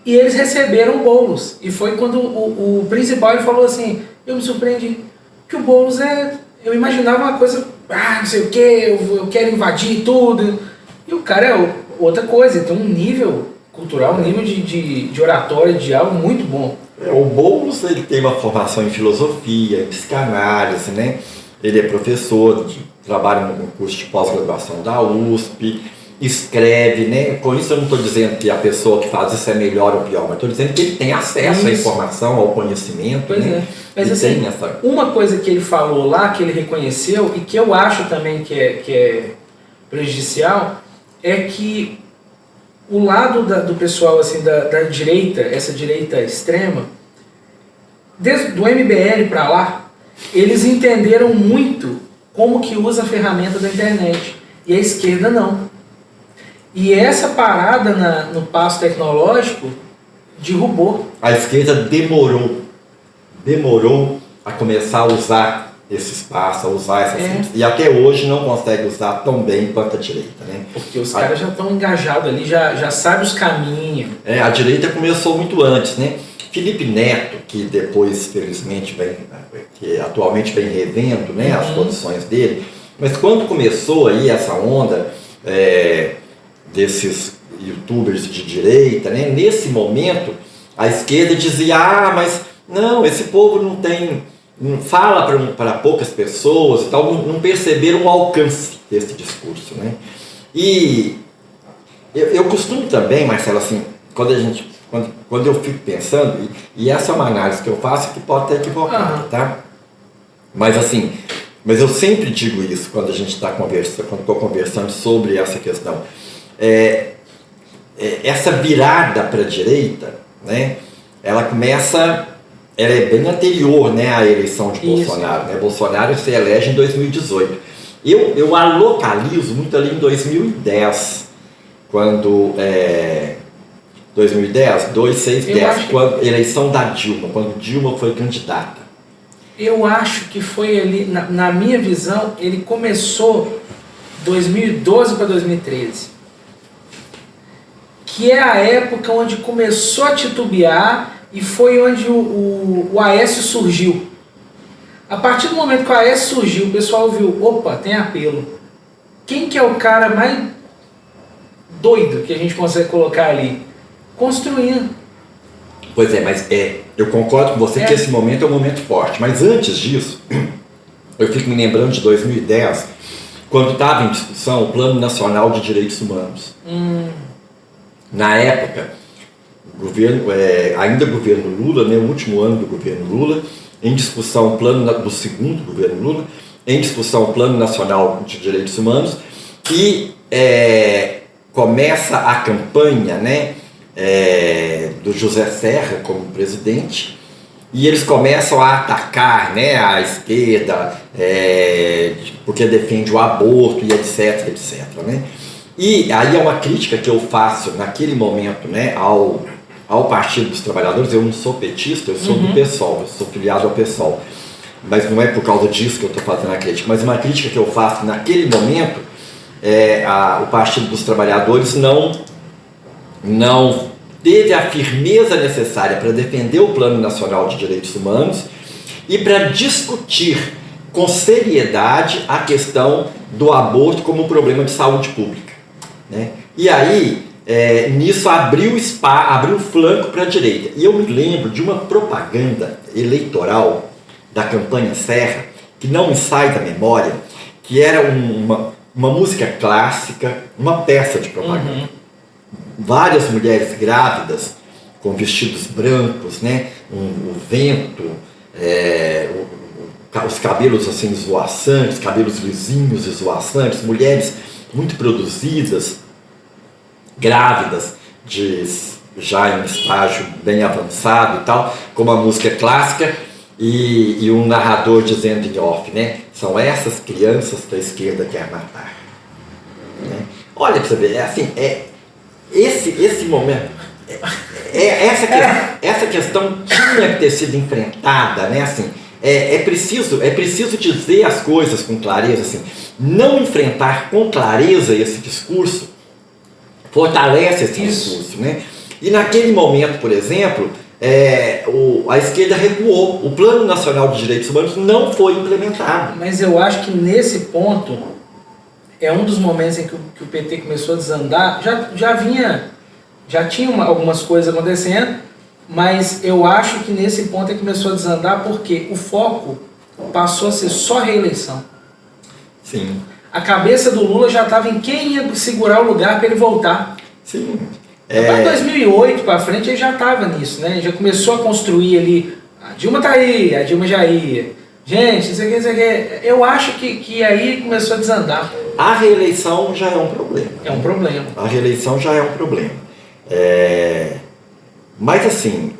E eles receberam o Boulos. E foi quando o principal ele falou assim, eu me surpreendi, que o Boulos eu imaginava uma coisa, não sei o que, eu quero invadir tudo. E o cara é outra coisa, ele tem um nível cultural, um nível de oratória, de diálogo muito bom. O Boulos, ele tem uma formação em filosofia, em psicanálise, né? Ele é professor, trabalha no curso de pós-graduação da USP, escreve, né? Com isso eu não estou dizendo que a pessoa que faz isso é melhor ou pior, mas estou dizendo que ele tem acesso à informação, ao conhecimento. Pois né? Mas assim, uma coisa que ele falou lá, que ele reconheceu, e que eu acho também que é prejudicial, é que o lado do pessoal assim, da direita, essa direita extrema, desde do MBL para lá, eles entenderam muito como que usa a ferramenta da internet, e a esquerda não. E essa parada no passo tecnológico derrubou. A esquerda demorou a começar a usar esse espaço, a usar essa e até hoje não consegue usar tão bem quanto a direita, né? Porque os caras já estão engajados ali, já sabem os caminhos. A direita começou muito antes, né? Felipe Neto, que depois, felizmente, que atualmente vem revendo, né, as posições dele, mas quando começou aí essa onda desses youtubers de direita, né, nesse momento a esquerda dizia, mas não, esse povo não fala para poucas pessoas e tal, não perceberam o alcance desse discurso, né? E eu costumo também, Marcelo, assim, quando eu fico pensando, e essa é uma análise que eu faço que pode estar equivocada, tá? Mas assim, mas eu sempre digo isso quando a gente está conversando, quando estou conversando sobre essa questão. Essa virada para a direita, né, ela é bem anterior, né, à eleição de Bolsonaro. Né? Bolsonaro se elege em 2018. Eu a localizo muito ali em 2010, quando 2010, 2010, quando eleição da Dilma, quando Dilma foi candidata. Eu acho que foi ali, na minha visão, ele começou 2012 para 2013. Que é a época onde começou a titubear e foi onde o Aécio surgiu. A partir do momento que o Aécio surgiu, o pessoal viu, opa, tem apelo. Quem que é o cara mais doido que a gente consegue colocar ali? Construindo. Pois é, mas eu concordo com você que esse momento é um momento forte. Mas antes disso, eu fico me lembrando de 2010, quando estava em discussão o Plano Nacional de Direitos Humanos. Na época, ainda governo Lula, né, o último ano do governo Lula, em discussão do segundo governo Lula, em discussão o Plano Nacional de Direitos Humanos, e começa a campanha, né, do José Serra como presidente, e eles começam a atacar, né, a esquerda, porque defende o aborto e etc, etc, né? E aí é uma crítica que eu faço naquele momento, né, ao Partido dos Trabalhadores. Eu não sou petista, eu sou do PSOL, eu sou filiado ao PSOL. Mas não é por causa disso que eu estou fazendo a crítica, mas uma crítica que eu faço naquele momento, o Partido dos Trabalhadores não teve a firmeza necessária para defender o Plano Nacional de Direitos Humanos e para discutir com seriedade a questão do aborto como um problema de saúde pública. Né? E aí, nisso abriu flanco para a direita. E eu me lembro de uma propaganda eleitoral da campanha Serra, que não me sai da memória, que era uma música clássica, uma peça de propaganda. Várias mulheres grávidas, com vestidos brancos, né? O vento, os cabelos assim esvoaçantes, cabelos lisinhos esvoaçantes, mulheres muito produzidas, grávidas, já em estágio bem avançado e tal, com uma música clássica e um narrador dizendo em off, né? São essas crianças que a esquerda quer matar. Né? Olha para você ver, esse momento, essa questão tinha que ter sido enfrentada, né? Assim, é preciso dizer as coisas com clareza, assim, não enfrentar com clareza esse discurso fortalece esse discurso, né? E naquele momento, por exemplo, a esquerda recuou, o Plano Nacional de Direitos Humanos não foi implementado. Mas eu acho que nesse ponto é um dos momentos em que o PT começou a desandar. Já tinha algumas coisas acontecendo, mas eu acho que nesse ponto começou a desandar porque o foco passou a ser só reeleição. Sim. A cabeça do Lula já estava em quem ia segurar o lugar para ele voltar. Sim. Em 2008 para frente ele já estava nisso, né? Ele já começou a construir ali, a Dilma tá aí, a Dilma já ia. Gente, isso aqui. Eu acho que aí começou a desandar. A reeleição já é um problema. É um problema. A reeleição já é um problema. Mas assim,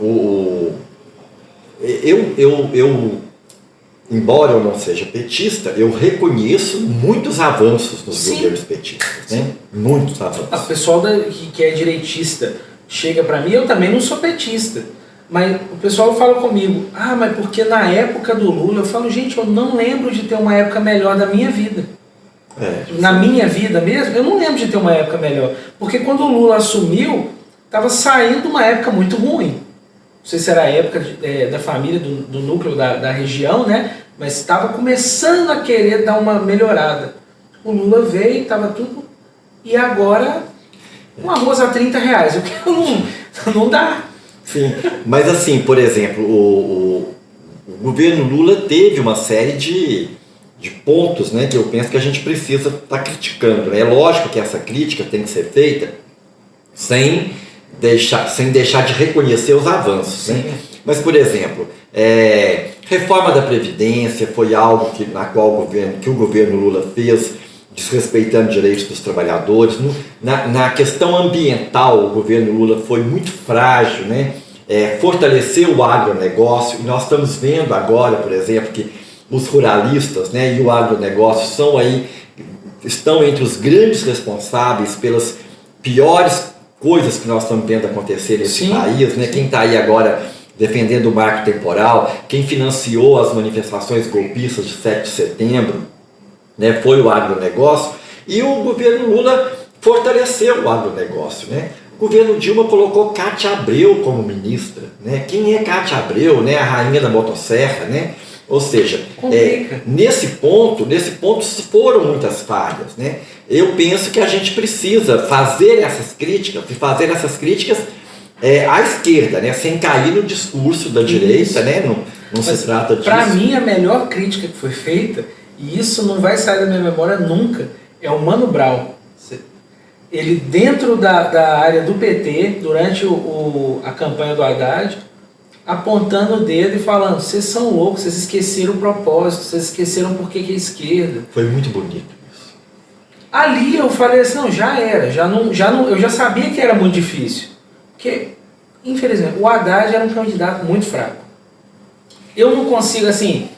embora eu não seja petista, eu reconheço muitos avanços nos governos petistas, né? Muitos avanços. O pessoal que é direitista chega para mim, eu também não sou petista, mas o pessoal fala comigo, mas porque na época do Lula, eu falo, gente, eu não lembro de ter uma época melhor da minha vida. Na minha vida mesmo, eu não lembro de ter uma época melhor, porque quando o Lula assumiu, estava saindo uma época muito ruim. Não sei se era a época da família, do núcleo da região, né? Mas estava começando a querer dar uma melhorada. O Lula veio, estava tudo... E agora, um arroz a R$30. Não dá. Sim, mas assim, por exemplo, o governo Lula teve uma série de pontos, né, que eu penso que a gente precisa estar criticando. Né? É lógico que essa crítica tem que ser feita sem deixar de reconhecer os avanços. Né? Mas, por exemplo, reforma da Previdência foi algo na qual o governo Lula fez, desrespeitando direitos dos trabalhadores. Na questão ambiental, o governo Lula foi muito frágil, né? Fortaleceu o agronegócio, e nós estamos vendo agora, por exemplo, que os ruralistas, né, e o agronegócio estão entre os grandes responsáveis pelas piores coisas que nós estamos vendo acontecer nesse país, né? Quem está aí agora defendendo o marco temporal, quem financiou as manifestações golpistas de 7 de setembro, né, foi o agronegócio, e o governo Lula fortaleceu o agronegócio, né? O governo Dilma colocou Cátia Abreu como ministra, né? Quem é Cátia Abreu, né? A rainha da motosserra, né? Ou seja, nesse ponto foram muitas falhas, né? Eu penso que a gente precisa fazer essas críticas, à esquerda, né? Sem cair no discurso da direita, né? Não se trata disso. Para mim, a melhor crítica que foi feita, e isso não vai sair da minha memória nunca, é o Mano Brown. Ele, dentro da área do PT, durante a campanha do Haddad, apontando o dedo e falando: vocês são loucos, vocês esqueceram o propósito, vocês esqueceram por que é esquerda. Foi muito bonito isso. Ali eu falei assim: não, já era, eu já sabia que era muito difícil. Porque, infelizmente, o Haddad era um candidato muito fraco. Eu não consigo, assim,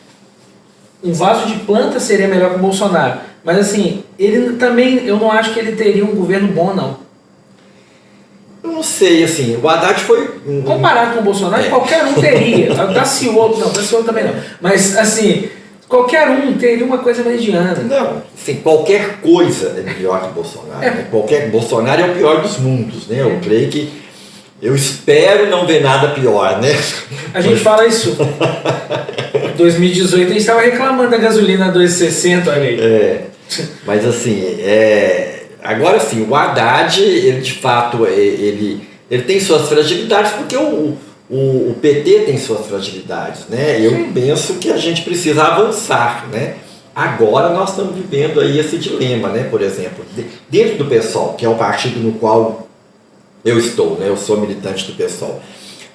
um vaso de planta seria melhor que o Bolsonaro, mas assim, ele também, eu não acho que ele teria um governo bom, não. Eu não sei, assim, o Haddad foi... Comparado com o Bolsonaro, qualquer um teria. Daciolo também não. Mas, assim, qualquer um teria uma coisa mediana. Não, assim, qualquer coisa é melhor que o Bolsonaro. Né? Bolsonaro é o pior dos mundos, né? Eu creio que... Eu espero não ver nada pior, né? A gente fala isso. Em 2018 a gente estava reclamando da gasolina 2,60, olha aí. Mas assim, agora sim, o Haddad, ele de fato, ele tem suas fragilidades, porque o PT tem suas fragilidades, né? Eu penso que a gente precisa avançar, né? Agora nós estamos vivendo aí esse dilema, né? Por exemplo, dentro do PSOL, que é o partido no qual eu estou, né? Eu sou militante do PSOL.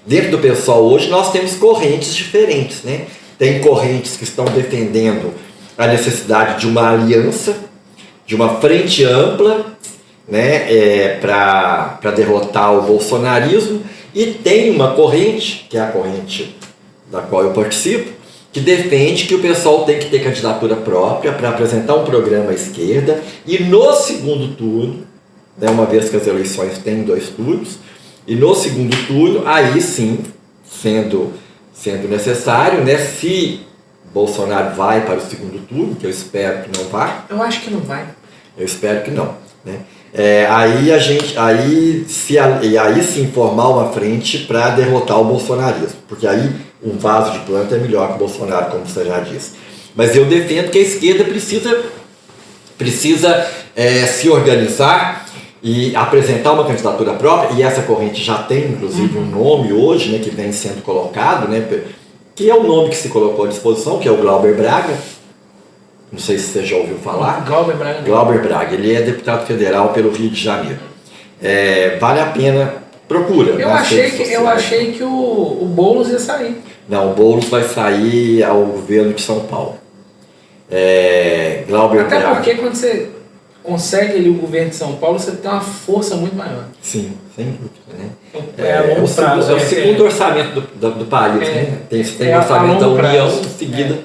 Dentro do PSOL hoje nós temos correntes diferentes, né? Tem correntes que estão defendendo a necessidade de uma aliança, de uma frente ampla, né? Para derrotar o bolsonarismo, e tem uma corrente, que é a corrente da qual eu participo, que defende que o PSOL tem que ter candidatura própria para apresentar um programa à esquerda, e no segundo turno, né, uma vez que as eleições têm 2 turnos, e no segundo turno, aí sim, sendo necessário, né, se Bolsonaro vai para o segundo turno, que eu espero que não vá. Eu acho que não vai. Eu espero que não, né? Aí sim formar uma frente para derrotar o bolsonarismo, porque aí um vaso de planta é melhor que o Bolsonaro, como você já disse. Mas eu defendo que a esquerda precisa se organizar e apresentar uma candidatura própria, e essa corrente já tem inclusive um nome hoje, né, que vem sendo colocado, né, que é o nome que se colocou à disposição, que é o Glauber Braga. Não sei se você já ouviu falar. Glauber Braga, ele é deputado federal pelo Rio de Janeiro. Vale a pena, procura. Eu achei que o Boulos ia sair. Não, o Boulos vai sair ao governo de São Paulo. Glauber Braga. Até porque quando você consegue ali o governo de São Paulo, você tem uma força muito maior. Sim, sem dúvida, né? É o segundo orçamento do país, né? Tem o orçamento da União, em seguida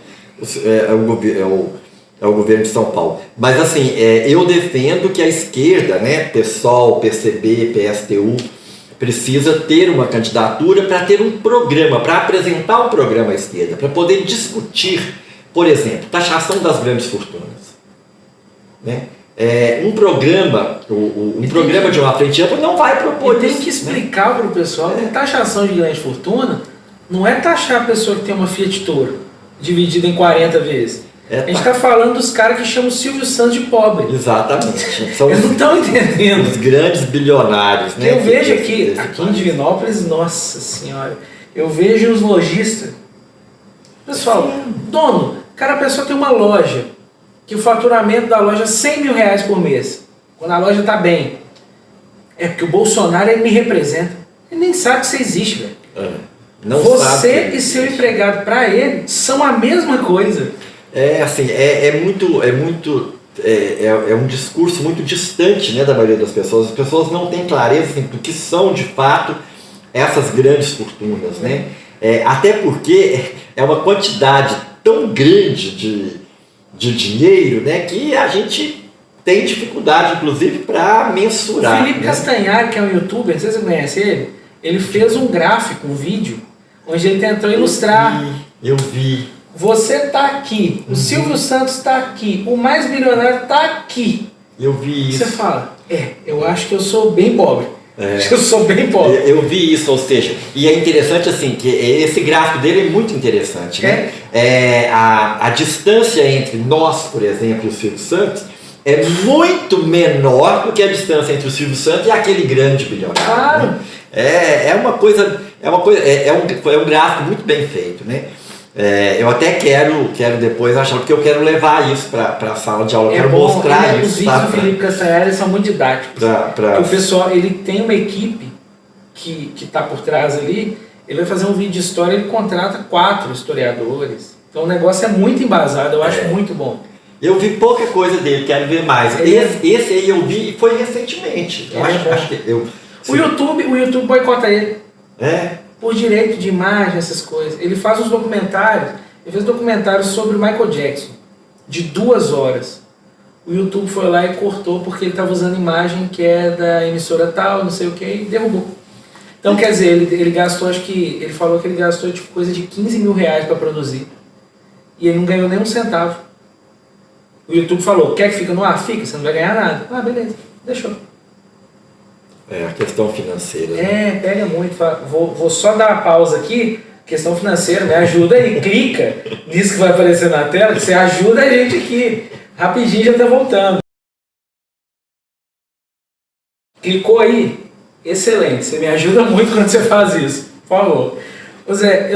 é o governo de São Paulo. Mas assim, eu defendo que a esquerda, né, PSOL, PCB, PSTU, precisa ter uma candidatura para ter um programa, para apresentar um programa à esquerda, para poder discutir, por exemplo, taxação das grandes fortunas, né? Um programa, programa de uma frente ampla não vai propor isso. Tem que explicar para o pessoal que taxação de grande fortuna não é taxar a pessoa que tem uma Fiat Toro dividida em 40 vezes. A gente está falando dos caras que chamam o Silvio Santos de pobre. Exatamente. São eles não estão entendendo. Os grandes bilionários, né? Eu vejo aqui em Divinópolis, nossa senhora, eu vejo os lojistas. Pessoal, dono, a pessoa tem uma loja, que o faturamento da loja é 100 mil reais por mês. Quando a loja está bem. É porque o Bolsonaro, ele me representa. Ele nem sabe que você existe, velho. Não você sabe e seu empregado, para ele, são a mesma coisa. Assim, é um discurso muito distante, né, da maioria das pessoas. As pessoas não têm clareza assim, do que são de fato essas grandes fortunas, né? Até porque é uma quantidade tão grande de dinheiro, né, que a gente tem dificuldade, inclusive, para mensurar. O Felipe Castanhari, que é um youtuber, não sei se você conhece ele fez um gráfico, um vídeo, onde ele tentou ilustrar. Eu vi. Você tá aqui, o Silvio Santos tá aqui, o mais milionário tá aqui. Eu vi isso. Você fala, eu acho que eu sou bem pobre. Acho que eu sou bem pobre. Eu vi isso, ou seja, e é interessante assim, que esse gráfico dele é muito interessante, né? A distância entre nós, por exemplo, e o Silvio Santos, é muito menor do que a distância entre o Silvio Santos e aquele grande bilionário. Claro. Né? É um gráfico muito bem feito, né? Eu até quero depois achar, porque eu quero levar isso para a sala de aula, eu quero mostrar isso. Os vídeos do Felipe Castanhari são muito didáticos. O pessoal, ele tem uma equipe que está por trás ali, ele vai fazer um vídeo de história, ele contrata 4 historiadores. Então o negócio é muito embasado, eu acho muito bom. Eu vi pouca coisa dele, quero ver mais. Esse aí eu vi e foi recentemente. O YouTube boicota ele. Por direito de imagem, essas coisas. Ele faz uns documentários. Ele fez documentários sobre o Michael Jackson, de 2 horas. O YouTube foi lá e cortou porque ele estava usando imagem que é da emissora tal, não sei o que, e derrubou. Então, quer dizer, ele gastou, acho que... Ele falou que ele gastou tipo, coisa de 15 mil reais para produzir. E ele não ganhou nem um centavo. O YouTube falou, quer que fique no ar? Fica, você não vai ganhar nada. Ah, beleza, deixou. A questão financeira. Né? Pega muito. Vou só dar uma pausa aqui. Questão financeira, me ajuda aí. Clica nisso que vai aparecer na tela, que você ajuda a gente aqui. Rapidinho já tá voltando. Clicou aí? Excelente. Você me ajuda muito quando você faz isso. Por favor. Ô Zé,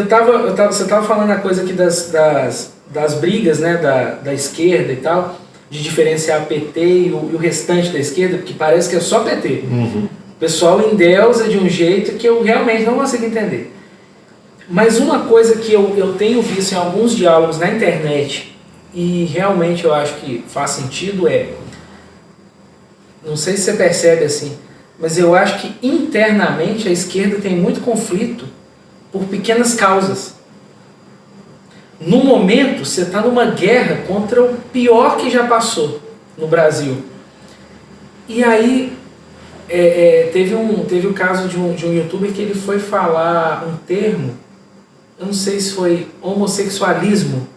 você tava falando a coisa aqui das brigas, né, da esquerda e tal, de diferenciar PT e o restante da esquerda, porque parece que é só PT. Uhum. O pessoal endeusa de um jeito que eu realmente não consigo entender. Mas uma coisa que eu tenho visto em alguns diálogos na internet, e realmente eu acho que faz sentido, não sei se você percebe assim, mas eu acho que internamente a esquerda tem muito conflito por pequenas causas. No momento, você está numa guerra contra o pior que já passou no Brasil. E aí, teve o caso de um youtuber que ele foi falar um termo, eu não sei se foi homossexualismo,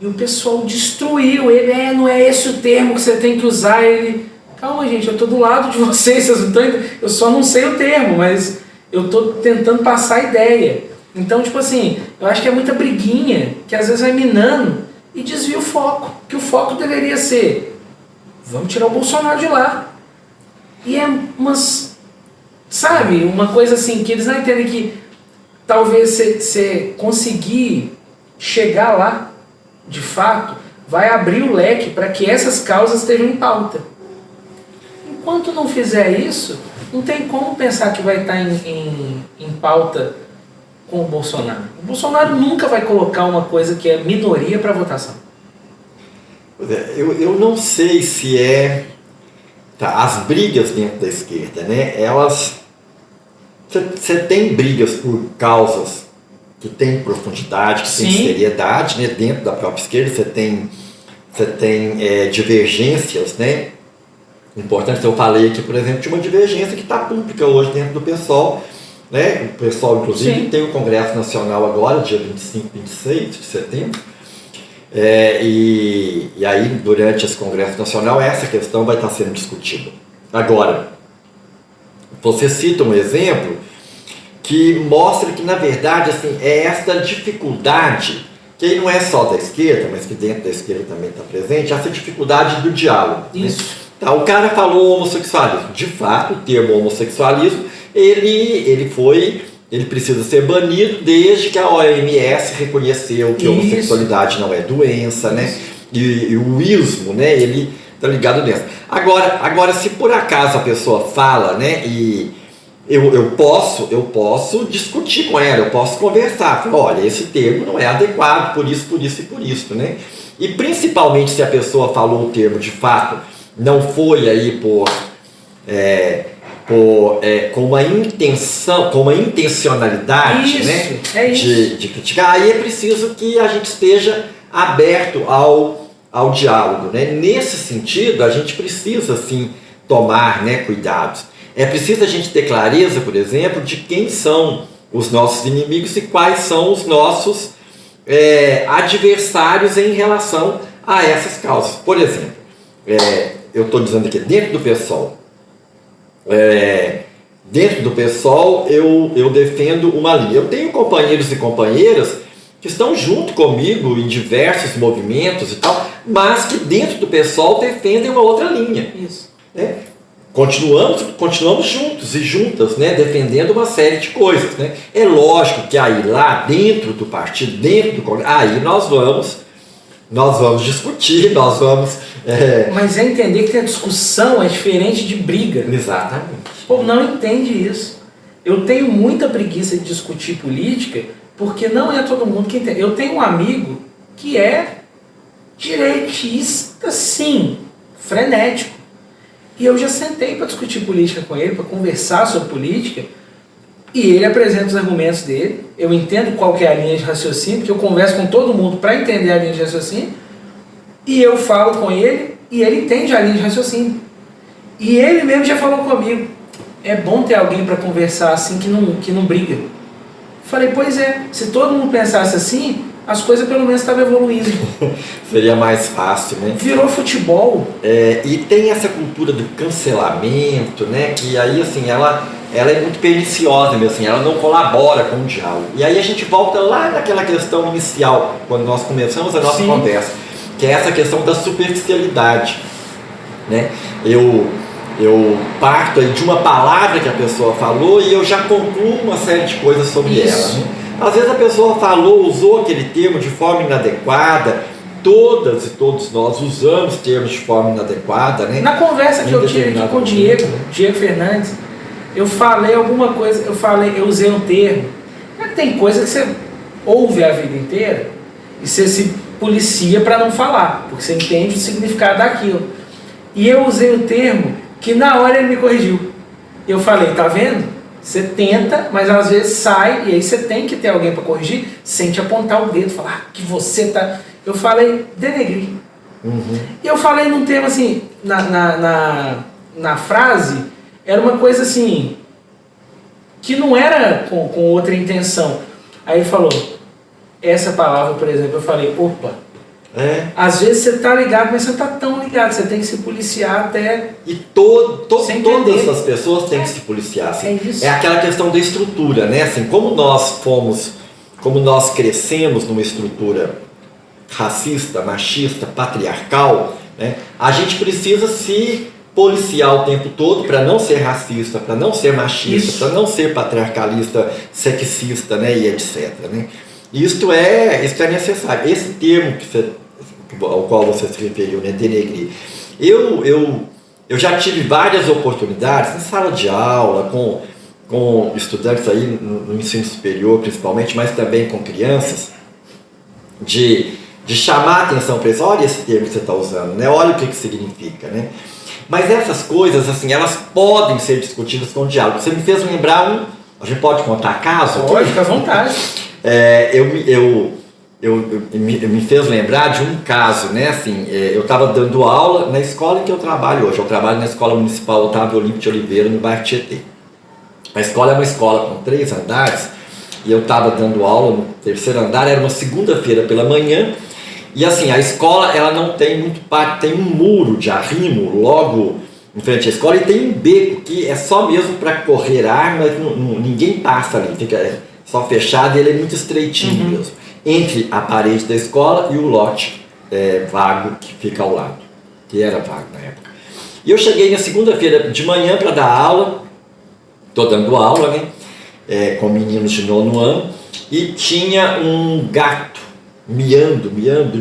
e o pessoal destruiu ele, não é esse o termo que você tem que usar. Ele, calma gente, eu estou do lado de vocês não estão entendendo, eu só não sei o termo, mas eu estou tentando passar a ideia. Então, tipo assim, eu acho que é muita briguinha que às vezes vai minando e desvia o foco. Que o foco deveria ser, vamos tirar o Bolsonaro de lá. E é uma coisa assim, que eles não entendem que talvez você conseguir chegar lá, de fato, vai abrir o leque para que essas causas estejam em pauta. Enquanto não fizer isso, não tem como pensar que vai estar em pauta com o Bolsonaro. O Bolsonaro nunca vai colocar uma coisa que é minoria para votação. Eu não sei se as brigas dentro da esquerda, né? Você tem brigas por causas que têm profundidade, que têm seriedade, né? Dentro da própria esquerda você tem divergências, né? Importante, eu falei aqui, por exemplo, de uma divergência que está pública hoje dentro do PSOL, né? O pessoal, inclusive, tem o Congresso Nacional agora, dia 25, 26 de setembro. E aí, durante esse Congresso Nacional, essa questão vai estar sendo discutida. Agora, você cita um exemplo que mostra que, na verdade, assim, é essa dificuldade, que aí não é só da esquerda, mas que dentro da esquerda também está presente, essa dificuldade do diálogo. Isso. Né? Tá, o cara falou homossexualismo. De fato, o termo homossexualismo, ele precisa ser banido desde que a OMS reconheceu que a homossexualidade não é doença, né? E o ismo, né? Ele tá ligado nessa. Agora, se por acaso a pessoa fala, né? E eu posso discutir com ela, eu posso conversar. Falar, olha, esse termo não é adequado por isso, por isso e por isso, né? E principalmente se a pessoa falou o termo de fato, não foi aí com uma intenção, com uma intencionalidade, isso, né? É isso. De criticar, aí é preciso que a gente esteja aberto ao diálogo, né? Nesse sentido, a gente precisa, sim, tomar, né, cuidados. É preciso a gente ter clareza, por exemplo, de quem são os nossos inimigos e quais são os nossos adversários em relação a essas causas. Por exemplo, eu estou dizendo aqui, dentro do PSOL, eu defendo uma linha. Eu tenho companheiros e companheiras que estão junto comigo em diversos movimentos e tal, mas que dentro do PSOL defendem uma outra linha. Isso. Né? Continuamos juntos e juntas, né, defendendo uma série de coisas, né? É lógico que aí lá dentro do partido, dentro do Congresso, aí nós vamos discutir, nós vamos... Mas é entender que a discussão é diferente de briga. Exatamente. O povo não entende isso. Eu tenho muita preguiça de discutir política, porque não é todo mundo que entende. Eu tenho um amigo que é direitista, sim, frenético. E eu já sentei para discutir política com ele, para conversar sobre política, e ele apresenta os argumentos dele. Eu entendo qual que é a linha de raciocínio, porque eu converso com todo mundo para entender a linha de raciocínio, e eu falo com ele, e ele entende a linha de raciocínio. E ele mesmo já falou comigo, é bom ter alguém para conversar assim que não briga. Falei, pois é, se todo mundo pensasse assim, as coisas pelo menos estavam evoluindo. Seria mais fácil, né? Virou futebol. E tem essa cultura do cancelamento, né? Que aí, assim, ela é muito perniciosa mesmo, assim, ela não colabora com o diálogo. E aí a gente volta lá naquela questão inicial, quando nós começamos a nossa conversa, que é essa questão da superficialidade, né? Eu parto aí de uma palavra que a pessoa falou e eu já concluo uma série de coisas sobre ela, né? Às vezes a pessoa usou aquele termo de forma inadequada. Todas e todos nós usamos termos de forma inadequada, né? Na conversa que eu tive aqui com o Diego Fernandes, eu falei alguma coisa, eu usei um termo. Tem coisa que você ouve a vida inteira e você se policia para não falar, porque você entende o significado daquilo. E eu usei o termo que na hora ele me corrigiu. Eu falei, tá vendo? Você tenta, mas às vezes sai, e aí você tem que ter alguém para corrigir, sem te apontar o dedo, falar que você tá... Eu falei, denegri. Uhum. E eu falei num termo assim, na frase, era uma coisa assim, que não era com outra intenção. Aí ele falou, essa palavra, por exemplo, eu falei, opa, às vezes você tá ligado, mas você não tá tão ligado, você tem que se policiar até... E todas as pessoas têm que se policiar, assim. É aquela questão da estrutura, né? Assim, como nós crescemos numa estrutura racista, machista, patriarcal, né? A gente precisa se policiar o tempo todo para não ser racista, para não ser machista, para não ser patriarcalista, sexista, né? E etc, né? Isto é necessário. Esse termo ao qual você se referiu, né, denegrir. Eu já tive várias oportunidades em sala de aula, com estudantes aí no ensino superior principalmente, mas também com crianças, de chamar a atenção para isso. Olha esse termo que você está usando, né? Olha o que significa, né? Mas essas coisas, assim, elas podem ser discutidas com o diálogo. Você me fez lembrar a gente pode contar caso? Pode, fica à vontade. Me fez lembrar de um caso, né? Assim, eu estava dando aula na escola em que eu trabalho hoje. Eu trabalho na Escola Municipal Otávio Olímpio de Oliveira, no bairro Tietê. A escola é uma escola com 3 andares e eu estava dando aula no 3º andar. Era uma segunda-feira pela manhã e, assim, a escola ela não tem muito pátio, tem um muro de arrimo logo em frente à escola e tem um beco que é só mesmo para correr ar, mas ninguém passa ali, fica só fechado e ele é muito estreitinho mesmo. Entre a parede da escola e o lote vago que fica ao lado, que era vago na época. E eu cheguei na segunda-feira de manhã para dar aula, estou dando aula, né, com meninos de 9º ano, e tinha um gato miando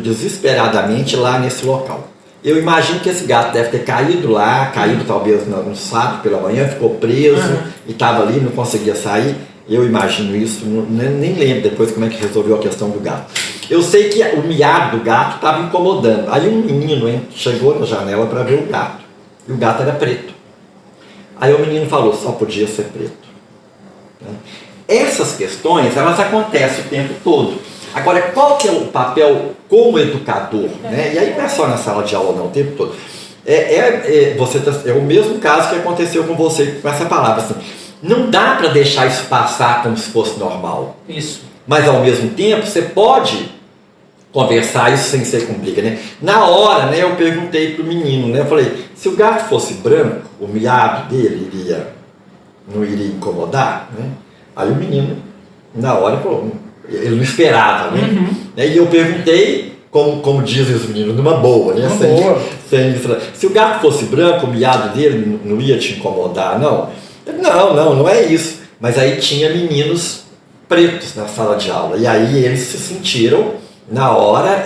desesperadamente lá nesse local. Eu imagino que esse gato deve ter caído lá, caído talvez no sábado pela manhã, ficou preso e estava ali, não conseguia sair. Eu imagino isso, nem lembro depois como é que resolveu a questão do gato. Eu sei que o miado do gato estava incomodando. Aí um menino chegou na janela para ver o gato. E o gato era preto. Aí o menino falou, só podia ser preto. Essas questões, elas acontecem o tempo todo. Agora, qual que é o papel como educador? Né? E aí não é só na sala de aula não, o tempo todo. É o mesmo caso que aconteceu com você com essa palavra. Assim, não dá para deixar isso passar como se fosse normal. Isso. Mas ao mesmo tempo, você pode conversar isso sem ser com briga, né? Na hora, né, eu perguntei pro menino, né? Eu falei, se o gato fosse branco, o miado dele não iria incomodar, né? Aí o menino, na hora, falou, ele não esperava, né? E eu perguntei, como dizem os meninos, numa boa, né? Se o gato fosse branco, o miado dele não ia te incomodar, não? Não é isso. Mas aí tinha meninos pretos na sala de aula, e aí eles se sentiram, na hora,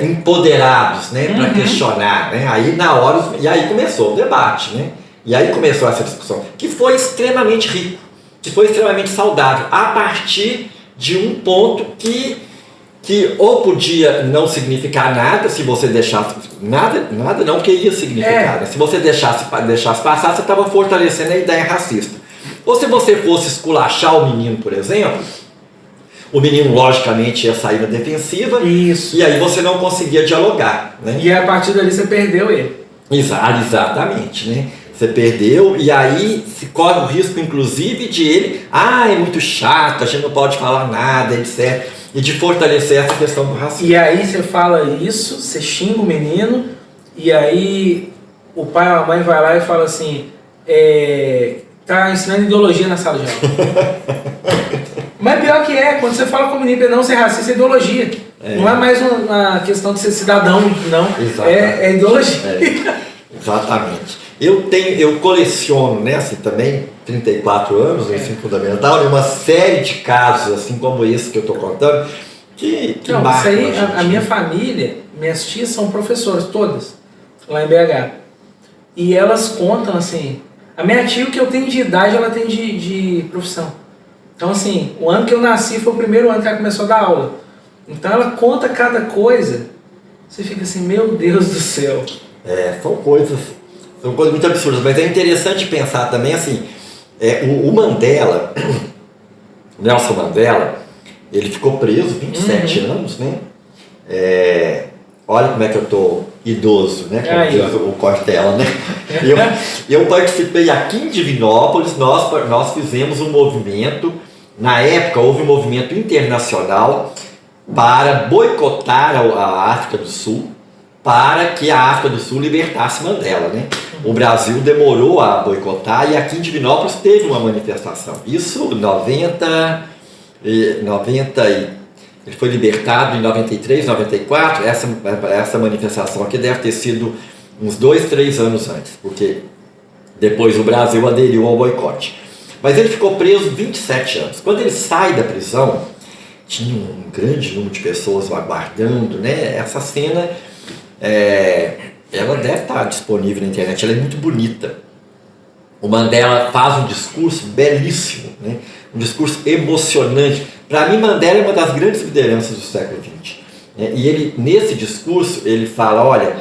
empoderados, né? Para questionar, né? Aí na hora, e aí começou o debate, né? E aí começou essa discussão, que foi extremamente rico, que foi extremamente saudável, a partir de um ponto que ou podia não significar nada, se você deixasse, nada não que ia significar, né? Se você deixasse passar, você estava fortalecendo a ideia racista. Ou se você fosse esculachar o menino, por exemplo, o menino logicamente ia sair na defensiva. Isso. E aí você não conseguia dialogar, né? E a partir dali você perdeu ele. Exatamente, né? Você perdeu, e aí se corre o risco, inclusive, de ele, é muito chato, a gente não pode falar nada, etc. E de fortalecer essa questão do racismo. E aí você fala isso, você xinga o menino, e aí o pai ou a mãe vai lá e fala assim, tá ensinando ideologia na sala de aula. Mas pior que quando você fala com o menino não ser racista, é ideologia. Não é mais uma questão de ser cidadão, não. É ideologia. Exatamente. Eu coleciono, né, assim, também, 34 anos no ensino fundamental, e uma série de casos, assim como esse que eu estou contando, que marcam isso aí, a minha família, minhas tias são professoras, todas, lá em BH. E elas contam, assim, a minha tia, o que eu tenho de idade, ela tem de profissão. Então, assim, o ano que eu nasci foi o primeiro ano que ela começou a dar aula. Então, ela conta cada coisa, você fica assim, meu Deus do céu. São coisas muito absurdas, mas é interessante pensar também, assim, o Mandela, Nelson Mandela, ele ficou preso 27 anos, né? Olha como é que eu tô idoso, né? Como diz o Cortella, né? Eu participei aqui em Divinópolis, nós fizemos um movimento, na época houve um movimento internacional para boicotar a África do Sul, para que a África do Sul libertasse Mandela, né? O Brasil demorou a boicotar e aqui em Divinópolis teve uma manifestação. Isso ele foi libertado em 93, 94. Essa manifestação aqui deve ter sido uns 2, 3 anos antes, porque depois o Brasil aderiu ao boicote. Mas ele ficou preso 27 anos. Quando ele sai da prisão, tinha um grande número de pessoas aguardando, né? Essa cena, ela deve estar disponível na internet, ela é muito bonita. O Mandela faz um discurso belíssimo, né? Um discurso emocionante. Para mim, Mandela é uma das grandes lideranças do século XX. E ele, nesse discurso, ele fala, olha,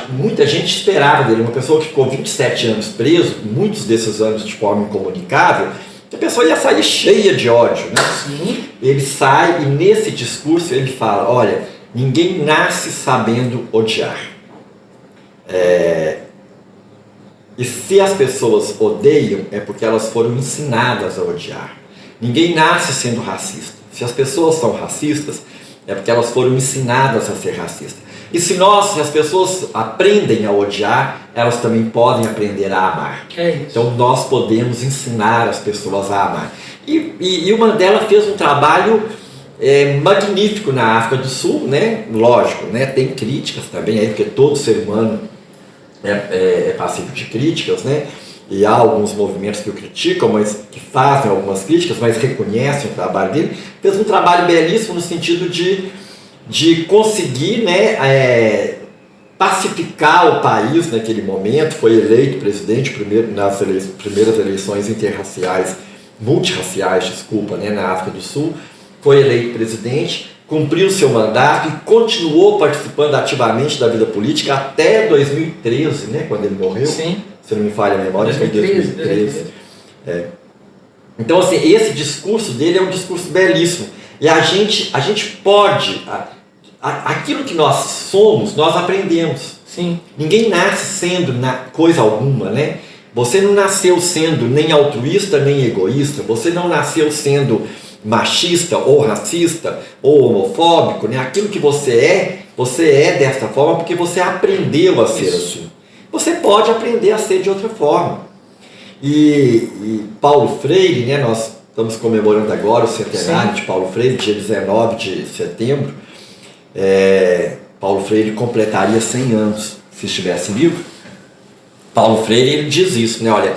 muita gente esperava dele, uma pessoa que ficou 27 anos preso, muitos desses anos de forma incomunicável, a pessoa ia sair cheia de ódio, né? Sim. Ele sai e nesse discurso ele fala, olha, ninguém nasce sabendo odiar. E se as pessoas odeiam, é porque elas foram ensinadas a odiar. Ninguém nasce sendo racista. Se as pessoas são racistas, é porque elas foram ensinadas a ser racistas. E se as pessoas aprendem a odiar, elas também podem aprender a amar. Então nós podemos ensinar as pessoas a amar. E o Mandela fez um trabalho magnífico na África do Sul, né? Lógico, né? Tem críticas também, aí, porque todo ser humano é passivo de críticas, né? E há alguns movimentos que o criticam, mas que fazem algumas críticas, mas reconhecem o trabalho dele. Fez um trabalho belíssimo no sentido de de conseguir, né, pacificar o país naquele momento. Foi eleito presidente nas primeiras eleições interraciais, multirraciais, desculpa, né, na África do Sul. Foi eleito presidente, cumpriu seu mandato e continuou participando ativamente da vida política até 2013, né, quando ele morreu. Sim. Se não me falha a memória, 2013, foi 2013. Então, assim, esse discurso dele é um discurso belíssimo. E a gente pode... Aquilo que nós somos, nós aprendemos. Sim. Ninguém nasce sendo coisa alguma, né? Você não nasceu sendo nem altruísta, nem egoísta. Você não nasceu sendo machista, ou racista, ou homofóbico, né? Aquilo que você é dessa forma porque você aprendeu a ser assim. Você pode aprender a ser de outra forma. E Paulo Freire, né? Nós estamos comemorando agora o centenário de Paulo Freire, dia 19 de setembro. Paulo Freire completaria 100 anos se estivesse vivo. Paulo Freire, ele diz isso, né? Olha,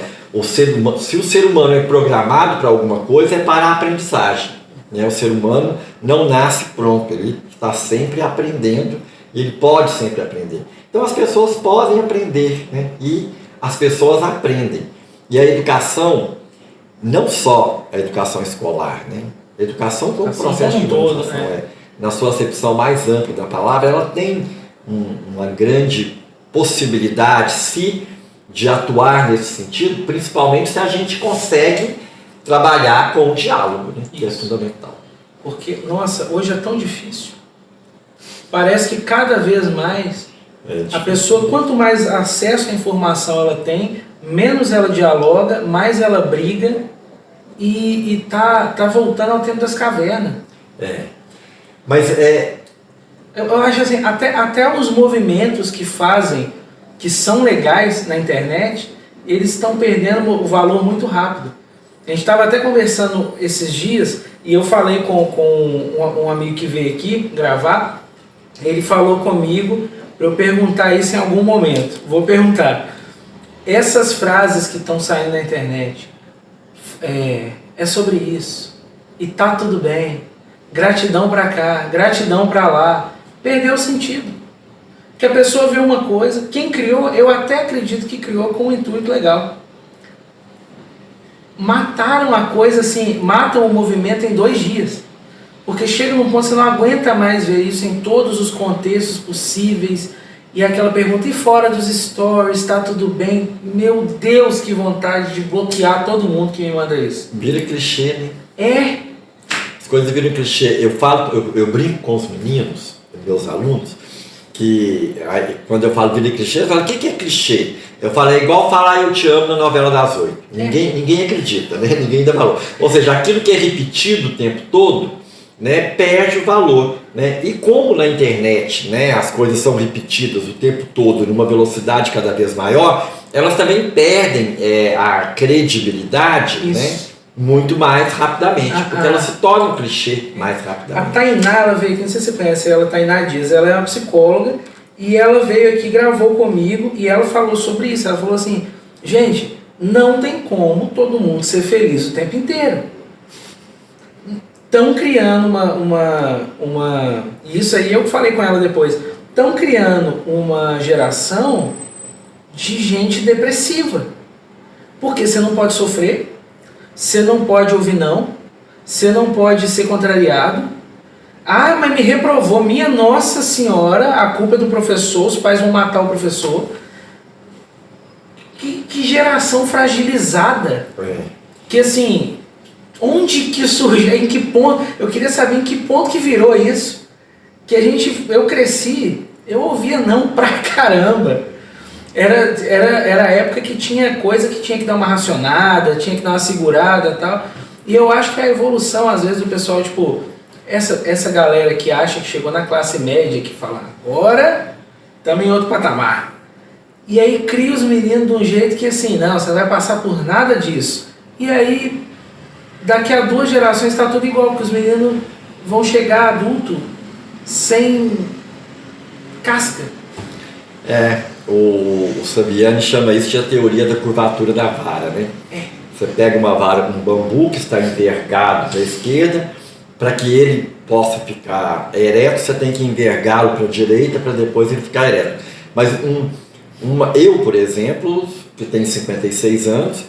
se o ser humano é programado para alguma coisa, é para a aprendizagem, né? O ser humano não nasce pronto, ele está sempre aprendendo e ele pode sempre aprender. Então as pessoas podem aprender, né? E as pessoas aprendem. E a educação, não só a educação escolar, né? A educação como processo de humanização, né? Na sua acepção mais ampla da palavra, ela tem uma grande possibilidade de atuar nesse sentido, principalmente se a gente consegue trabalhar com o diálogo, né? Que é fundamental. Porque, nossa, hoje é tão difícil. Parece que cada vez mais a pessoa, quanto mais acesso à informação ela tem, menos ela dialoga, mais ela briga e tá voltando ao tempo das cavernas. Mas eu acho assim, até os movimentos que são legais na internet, eles estão perdendo o valor muito rápido. A gente estava até conversando esses dias, e eu falei com um amigo que veio aqui gravar, ele falou comigo para eu perguntar isso em algum momento. Vou perguntar, essas frases que estão saindo na internet, é sobre isso, e tá tudo bem, gratidão para cá, gratidão para lá, perdeu o sentido. Que a pessoa vê uma coisa, quem criou, eu até acredito que criou com um intuito legal. Mataram a coisa assim, matam o movimento em 2 dias. Porque chega num ponto que você não aguenta mais ver isso em todos os contextos possíveis. E aquela pergunta, e fora dos stories, tá tudo bem? Meu Deus, que vontade de bloquear todo mundo que me manda isso. Vira clichê, né? As coisas viram clichê. Eu brinco com os meninos, meus alunos, que quando eu falo vira clichê, eu falo, o que é clichê? Eu falo, é igual falar eu te amo na novela das 8. Ninguém acredita, né? Ninguém dá valor. Ou seja, aquilo que é repetido o tempo todo, né, perde o valor, né? E como na internet, né, as coisas são repetidas o tempo todo numa velocidade cada vez maior, elas também perdem a credibilidade, né, muito mais rapidamente, porque elas se tornam clichê mais rapidamente. A Tainá, ela veio aqui, não sei se você conhece ela, Tainá Dias, ela é uma psicóloga e ela veio aqui, gravou comigo e ela falou sobre isso. Ela falou assim, gente, não tem como todo mundo ser feliz o tempo inteiro. Estão criando isso aí eu falei com ela depois, estão criando uma geração de gente depressiva, porque você não pode sofrer, você não pode ouvir não, você não pode ser contrariado. Ah, mas me reprovou, minha Nossa Senhora, a culpa é do professor, os pais vão matar o professor. Que geração fragilizada, que assim... Onde que surgiu, em que ponto, eu queria saber em que ponto que virou isso, que eu cresci, eu ouvia não pra caramba, era a época que tinha coisa que tinha que dar uma racionada, tinha que dar uma segurada e tal, e eu acho que a evolução às vezes do pessoal, tipo, essa galera que acha que chegou na classe média, que fala, agora estamos em outro patamar, e aí cria os meninos de um jeito que assim, não, você não vai passar por nada disso, e aí... Daqui a 2 gerações está tudo igual, porque os meninos vão chegar adulto sem casca. O Sabiani chama isso de a teoria da curvatura da vara, né? Você pega uma vara, um bambu que está envergado para a esquerda, para que ele possa ficar ereto, você tem que envergá-lo para a direita para depois ele ficar ereto. Mas eu, por exemplo, que tenho 56 anos,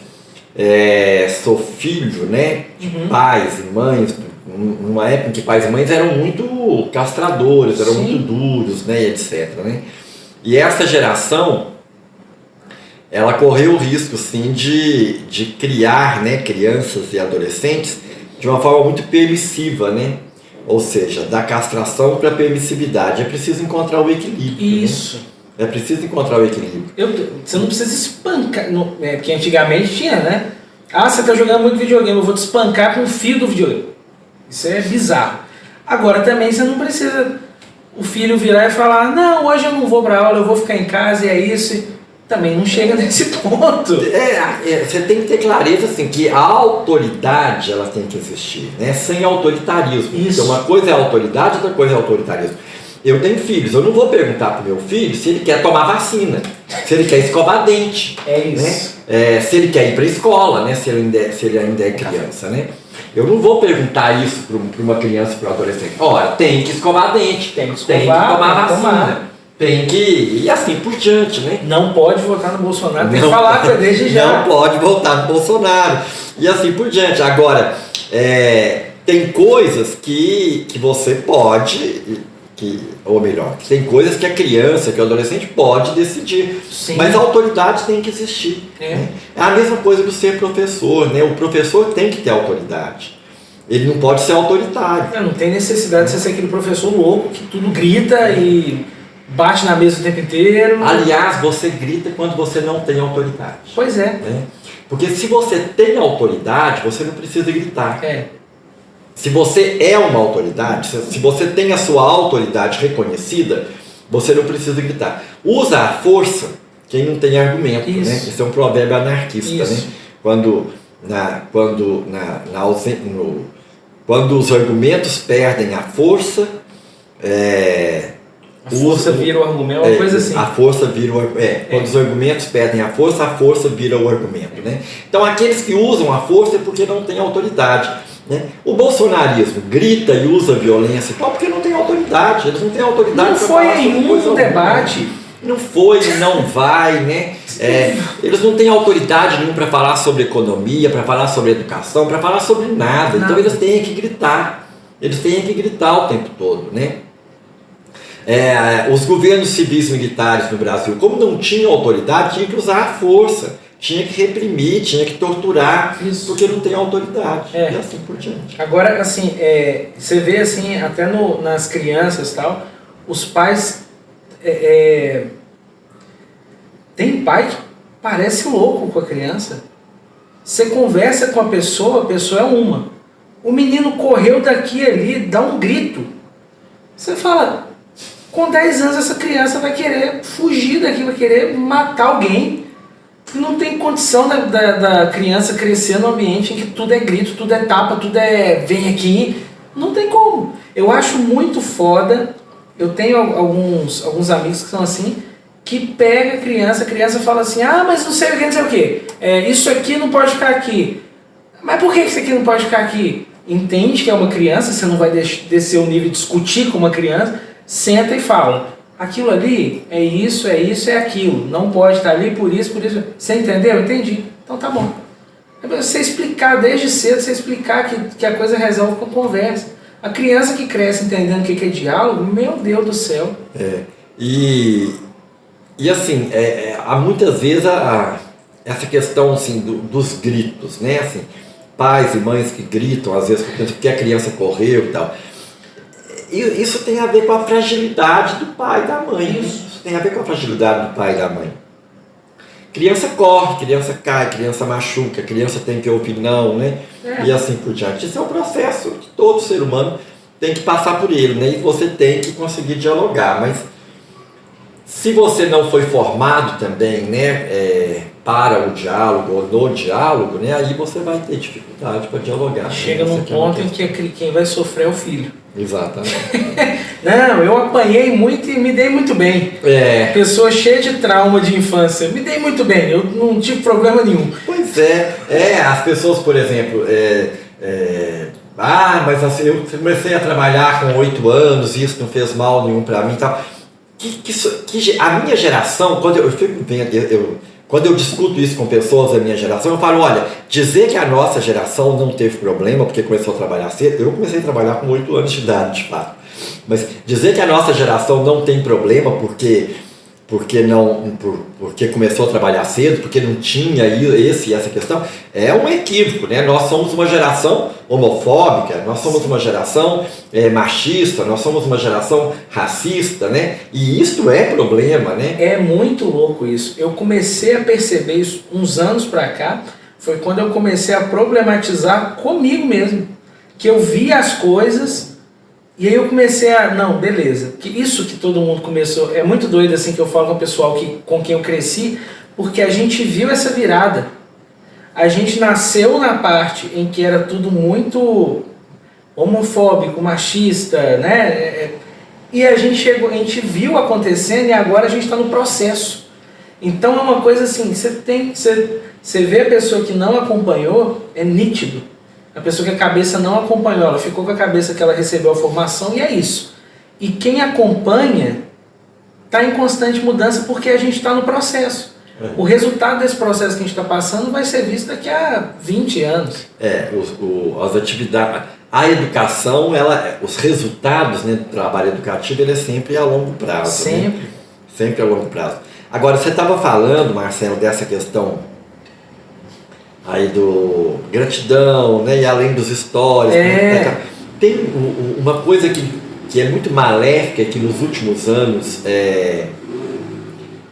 sou filho, né, de pais e mães, numa época em que pais e mães eram muito castradores, eram muito duros, né, etc. Né? E essa geração, ela correu o risco, sim, de criar, né, crianças e adolescentes de uma forma muito permissiva, né? Ou seja, da castração para a permissividade. É preciso encontrar o equilíbrio. Isso. Né? É preciso encontrar o equilíbrio. Você não precisa espancar, porque antigamente tinha, né? Ah, você está jogando muito videogame, eu vou te espancar com o fio do videogame. Isso é bizarro. Agora também você não precisa o filho virar e falar, não, hoje eu não vou para aula, eu vou ficar em casa e é isso. Também não chega nesse ponto. Você tem que ter clareza assim, que a autoridade ela tem que existir, né? Sem autoritarismo. Isso. Então uma coisa é autoridade, outra coisa é autoritarismo. Eu tenho filhos, eu não vou perguntar para o meu filho se ele quer tomar vacina, se ele quer escovar dente. É isso. Né? Se ele quer ir para a escola, né? Se ele ainda é criança. Né? Eu não vou perguntar isso para uma criança, para um adolescente. Olha, tem que escovar dente, tem que tomar vacina. Tem que... E assim por diante, né? Não pode votar no Bolsonaro, tem que falar com ele desde já. Não pode votar no Bolsonaro. E assim por diante. Agora, tem coisas que você pode... ou melhor, tem coisas que a criança, que o adolescente pode decidir. Sim. Mas a autoridade tem que existir. Né? É a mesma coisa do ser professor, né? O professor tem que ter autoridade. Ele não pode ser autoritário. Não tem necessidade de você ser aquele professor louco que tudo grita e bate na mesa o tempo inteiro. Aliás, você grita quando você não tem autoridade. Pois é. Né? Porque se você tem autoridade, você não precisa gritar. Se você é uma autoridade, se você tem a sua autoridade reconhecida, você não precisa gritar. Usa a força quem não tem argumento. Isso. Né? Isso é um provérbio anarquista. Né? Quando os argumentos perdem a força... A força vira o argumento, uma coisa assim. A força vira o argumento. Quando os argumentos perdem a força vira o argumento. Né? Então, aqueles que usam a força é porque não têm autoridade. Né? O bolsonarismo grita e usa violência porque não tem autoridade. Eles não têm autoridade. Não foi nenhum debate. Não foi, não vai. Né? Eles não têm autoridade nenhuma para falar sobre economia, para falar sobre educação, para falar sobre nada. Então, eles têm que gritar. Eles têm que gritar o tempo todo. Né? Os governos civis militares no Brasil, como não tinham autoridade, tinham que usar a força, tinha que reprimir, tinha que torturar, porque não tem autoridade. E assim por diante. Agora, assim, você vê assim, até nas crianças tal, os pais... tem pai que parece louco com a criança. Você conversa com a pessoa é uma. O menino correu daqui ali, dá um grito. Você fala... Com 10 anos essa criança vai querer fugir daqui, vai querer matar alguém. Não tem condição da criança crescer num ambiente em que tudo é grito, tudo é tapa, tudo é vem aqui. Não tem como. Eu acho muito foda. Eu tenho alguns amigos que são assim, que pega a criança fala assim, mas não sei o que, não sei o que. Isso aqui não pode ficar aqui. Mas por que isso aqui não pode ficar aqui? Entende que é uma criança, você não vai descer o nível de discutir com uma criança. Senta e fala, aquilo ali é isso, é aquilo, não pode estar ali por isso. Você entendeu? Entendi. Então tá bom. É pra você explicar desde cedo, você explicar que a coisa resolve com conversa. A criança que cresce entendendo o que é diálogo, meu Deus do céu. E assim, há muitas vezes essa questão assim, dos gritos, né? Assim, pais e mães que gritam, às vezes porque a criança correu e tal. Isso tem a ver com a fragilidade do pai e da mãe. Isso tem a ver com a fragilidade do pai e da mãe. Criança corre, criança cai, criança machuca, criança tem que ouvir não, né? E assim por diante. Isso é um processo que todo ser humano tem que passar por ele, né? E você tem que conseguir dialogar. Mas se você não foi formado também, né? Para o diálogo ou no diálogo, né? Aí você vai ter dificuldade para dialogar. Chega num ponto em que quem vai sofrer é o filho. Exatamente. Não, eu apanhei muito e me dei muito bem. Pessoa cheia de trauma de infância, me dei muito bem, eu não tive problema nenhum. Pois as pessoas, por exemplo, mas assim, eu comecei a trabalhar com 8 anos e isso não fez mal nenhum para mim e tal. A minha geração, quando eu fico vendo, quando eu discuto isso com pessoas da minha geração, eu falo, olha, dizer que a nossa geração não teve problema porque começou a trabalhar cedo, eu comecei a trabalhar com 8 anos de idade, de fato. Mas dizer que a nossa geração não tem problema porque começou a trabalhar cedo, porque não tinha essa questão, é um equívoco, né? Nós somos uma geração homofóbica, nós somos uma geração machista, nós somos uma geração racista, né? E isso é problema, né? É muito louco isso. Eu comecei a perceber isso uns anos pra cá, foi quando eu comecei a problematizar comigo mesmo, que eu vi as coisas. E aí eu comecei não, beleza, que isso que todo mundo começou, é muito doido assim que eu falo com o pessoal com quem eu cresci, porque a gente viu essa virada. A gente nasceu na parte em que era tudo muito homofóbico, machista, né? E a gente viu acontecendo e agora a gente está no processo. Então é uma coisa assim, você vê a pessoa que não acompanhou, é nítido. A pessoa que a cabeça não acompanhou, ela ficou com a cabeça que ela recebeu a formação e é isso. E quem acompanha está em constante mudança porque a gente está no processo. O resultado desse processo que a gente está passando vai ser visto daqui a 20 anos. As atividades, a educação, os resultados, né, do trabalho educativo, ele é sempre a longo prazo. Sempre. Né? Sempre a longo prazo. Agora, você estava falando, Marcelo, dessa questão aí do gratidão, né? E além dos stories, né? Tem uma coisa que é muito maléfica, que nos últimos anos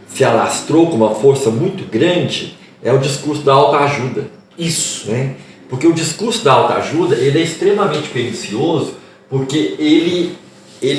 se alastrou com uma força muito grande, é o discurso da autoajuda. Isso. Né? Porque o discurso da autoajuda, ele é extremamente pernicioso, porque ele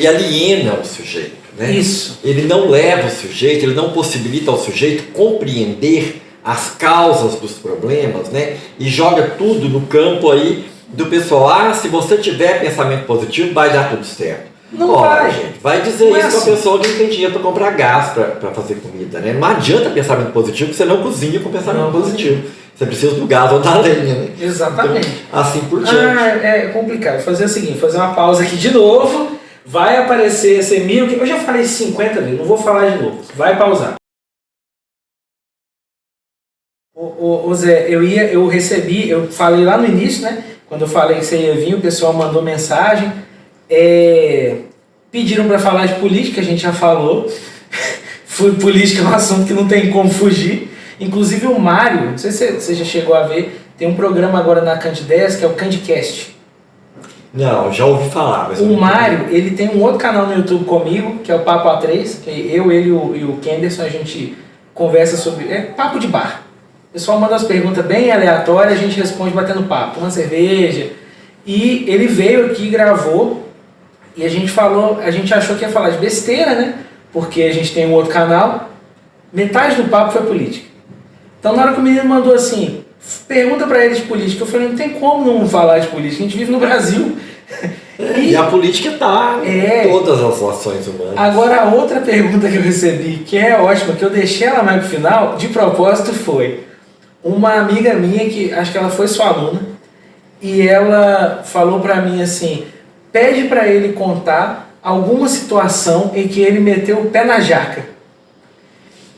aliena o sujeito. Né? Isso. Ele não leva o sujeito, ele não possibilita ao sujeito compreender as causas dos problemas, né? E joga tudo no campo aí do pessoal. Se você tiver pensamento positivo, vai dar tudo certo. Não vai. Gente, vai dizer isso para a pessoa que não tem dinheiro para comprar gás para fazer comida, né? Não adianta pensamento positivo, porque você não cozinha com pensamento positivo. Você precisa do gás ou da lenha, né? Exatamente. Então, assim por diante. É complicado. Vou fazer o seguinte, fazer uma pausa aqui de novo. Vai aparecer esse mil, eu já falei 50 vezes, não vou falar de novo. Vai pausar. Ô Zé, eu falei lá no início, né? Quando eu falei que você ia vir, o pessoal mandou mensagem. Pediram para falar de política, a gente já falou. Política é um assunto que não tem como fugir. Inclusive o Mário, não sei se você já chegou a ver, tem um programa agora na Candidez que é o Candicast. Não, já ouvi falar. Mas o Mário, ele tem um outro canal no YouTube comigo, que é o Papo A3, que ele e o Kenderson, a gente conversa sobre... papo de bar. O pessoal manda as perguntas bem aleatórias, a gente responde batendo papo, uma cerveja. E ele veio aqui, gravou, e a gente achou que ia falar de besteira, né? Porque a gente tem um outro canal, metade do papo foi política. Então na hora que o menino mandou assim, pergunta pra ele de política, eu falei, não tem como não falar de política, a gente vive no Brasil. E a política está em todas as ações humanas. Agora a outra pergunta que eu recebi, que é ótima, que eu deixei ela mais pro final, de propósito foi... Uma amiga minha, que acho que ela foi sua aluna, e ela falou pra mim assim, pede pra ele contar alguma situação em que ele meteu o pé na jaca.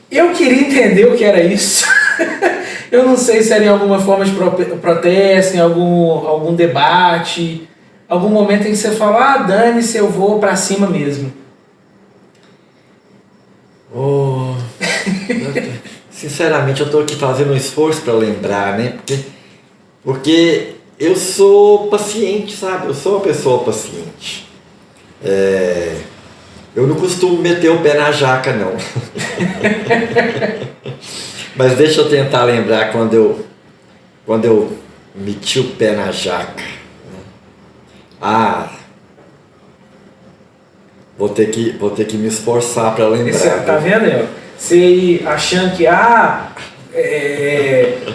Eu queria entender o que era isso. Eu não sei se era em alguma forma de protesto, em algum debate, algum momento em que você fala, dane-se, eu vou pra cima mesmo. Sinceramente, eu estou aqui fazendo um esforço para lembrar, né? Porque eu sou paciente, sabe? Eu sou uma pessoa paciente. Eu não costumo meter o pé na jaca, não. Mas deixa eu tentar lembrar quando eu meti o pé na jaca. Vou ter que me esforçar para lembrar. Você tá vendo, Léo? Você achando que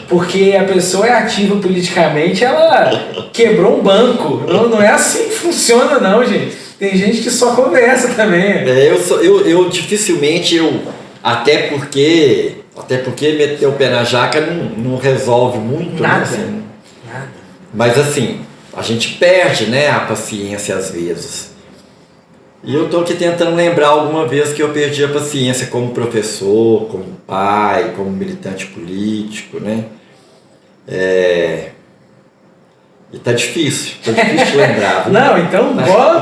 porque a pessoa é ativa politicamente, ela quebrou um banco. Não é assim que funciona, não, gente. Tem gente que só conversa também. Eu dificilmente, até porque meter o pé na jaca não resolve muito. Nada. Né? Nada. Mas assim, a gente perde, né, a paciência às vezes. E eu estou aqui tentando lembrar alguma vez que eu perdi a paciência como professor, como pai, como militante político, né? E tá difícil de lembrar. Viu? Não, então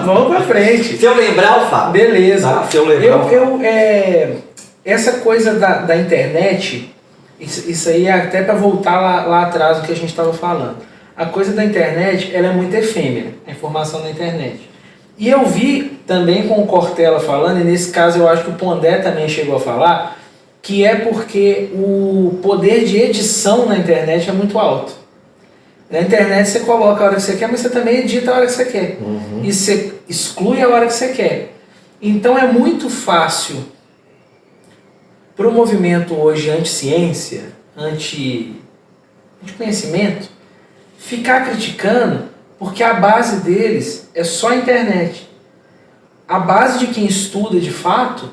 vamos pra frente. Se eu lembrar, eu falo. Beleza. Tá? Se eu lembrar, eu falo. Essa coisa da internet, isso aí é até para voltar lá atrás do que a gente estava falando. A coisa da internet, ela é muito efêmera, a informação da internet. E eu vi também com o Cortella falando, e nesse caso eu acho que o Pondé também chegou a falar, que é porque o poder de edição na internet é muito alto. Na internet você coloca a hora que você quer, mas você também edita a hora que você quer. Uhum. E você exclui a hora que você quer. Então é muito fácil para o movimento hoje anti-ciência, anti-conhecimento, ficar criticando, porque a base deles é só a internet. A base de quem estuda de fato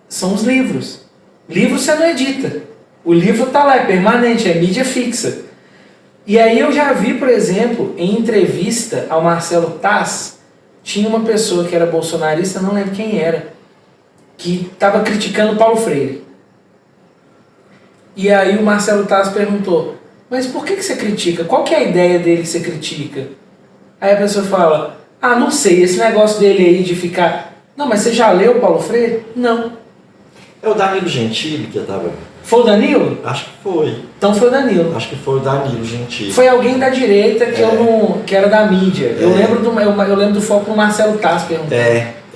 são os livros. Livro você não edita. O livro está lá, é permanente, é mídia fixa. E aí eu já vi, por exemplo, em entrevista ao Marcelo Taz, tinha uma pessoa que era bolsonarista, não lembro quem era, que estava criticando Paulo Freire. E aí o Marcelo Taz perguntou, mas por que você critica? Qual que é a ideia dele que você critica? Aí a pessoa fala, não sei, esse negócio dele aí de ficar... Não, mas você já leu Paulo Freire? Não. É o Danilo Gentili que estava... Foi o Danilo? Acho que foi. Então foi o Danilo. Acho que foi o Danilo Gentili. Foi alguém da direita que era da mídia. Eu lembro do foco no Marcelo Taz perguntando.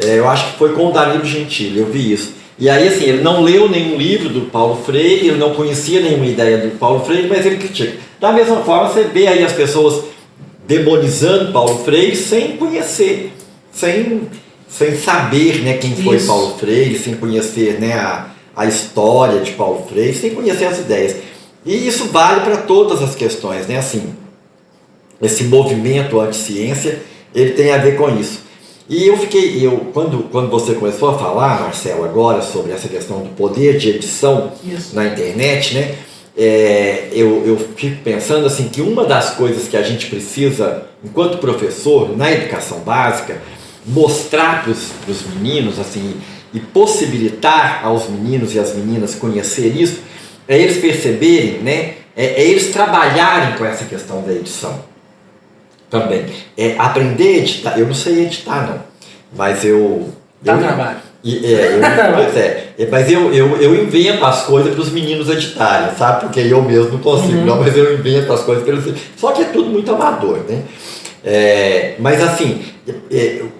Eu acho que foi com o Danilo Gentili, eu vi isso. E aí, assim, ele não leu nenhum livro do Paulo Freire, ele não conhecia nenhuma ideia do Paulo Freire, mas ele critica. Da mesma forma, você vê aí as pessoas demonizando Paulo Freire sem conhecer, sem saber, né, quem foi Paulo Freire, sem conhecer, né, a história de Paulo Freire, sem conhecer as ideias. E isso vale para todas as questões, né, assim, esse movimento anti-ciência, ele tem a ver com isso. E quando você começou a falar, Marcelo, agora sobre essa questão do poder de edição na internet, né, eu fico pensando assim que uma das coisas que a gente precisa, enquanto professor, na educação básica, mostrar para os meninos assim, e possibilitar aos meninos e às meninas conhecer isso, é eles perceberem, né, eles trabalharem com essa questão da edição também. Aprender a editar, eu não sei editar não, mas trabalho. Mas eu invento as coisas para os meninos editarem, sabe? Porque eu mesmo não consigo, não, mas eu invento as coisas para eles. Só que é tudo muito amador, né? Mas assim,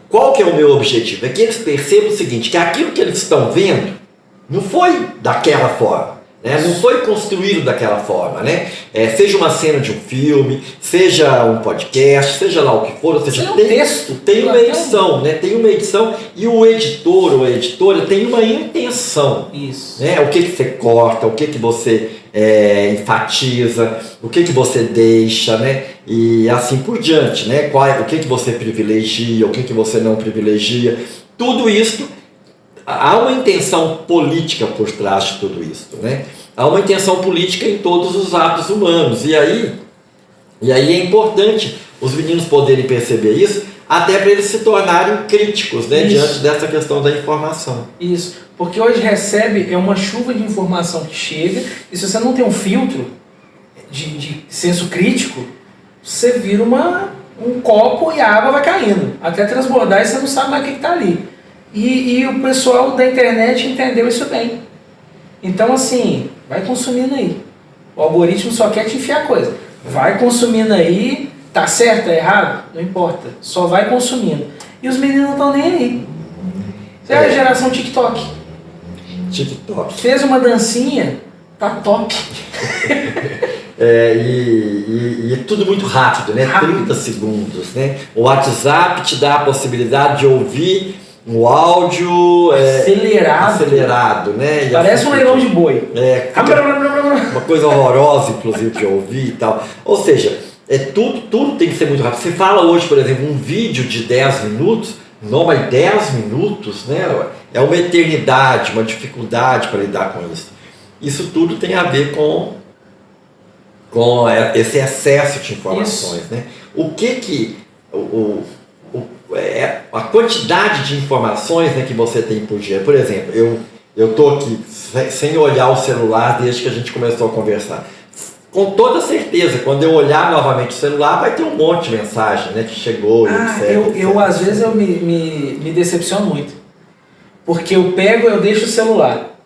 qual que é o meu objetivo? É que eles percebam o seguinte, que aquilo que eles estão vendo não foi daquela forma. Não foi construído daquela forma, né? Seja uma cena de um filme, seja um podcast, seja lá o que for, ou seja, tem uma edição, né? Tem uma edição e o editor ou a editora tem uma intenção. Isso. Né? O que você corta, o que você enfatiza, o que você deixa, né? E assim por diante, né? O que você privilegia, o que você não privilegia, tudo isso. Há uma intenção política por trás de tudo isso, né? Há uma intenção política em todos os atos humanos. E aí é importante os meninos poderem perceber isso, até para eles se tornarem críticos, né, diante dessa questão da informação. Isso, porque hoje recebe uma chuva de informação que chega, e se você não tem um filtro de senso crítico, você vira um copo e a água vai caindo, até transbordar e você não sabe mais o que está ali. E o pessoal da internet entendeu isso bem. Então, assim, vai consumindo aí. O algoritmo só quer te enfiar coisa. Vai consumindo aí, tá certo, tá errado? Não importa. Só vai consumindo. E os meninos não estão nem aí. Você é a geração TikTok. Fez uma dancinha, tá top. E tudo muito rápido, né? 30 segundos, né? O WhatsApp te dá a possibilidade de ouvir um áudio acelerado, né? Parece um leilão de boi. Uma coisa horrorosa, inclusive, de ouvir e tal. Ou seja, tudo tem que ser muito rápido. Você fala hoje, por exemplo, um vídeo de 10 minutos, não, mas 10 minutos, né? É uma eternidade, uma dificuldade para lidar com isso. Isso tudo tem a ver com esse excesso de informações, né? o que a quantidade de informações, né, que você tem por dia. Por exemplo, eu estou aqui sem olhar o celular desde que a gente começou a conversar. Com toda certeza, quando eu olhar novamente o celular, vai ter um monte de mensagem, né, que chegou, etc. Eu às vezes eu me decepciono muito. Porque eu deixo o celular.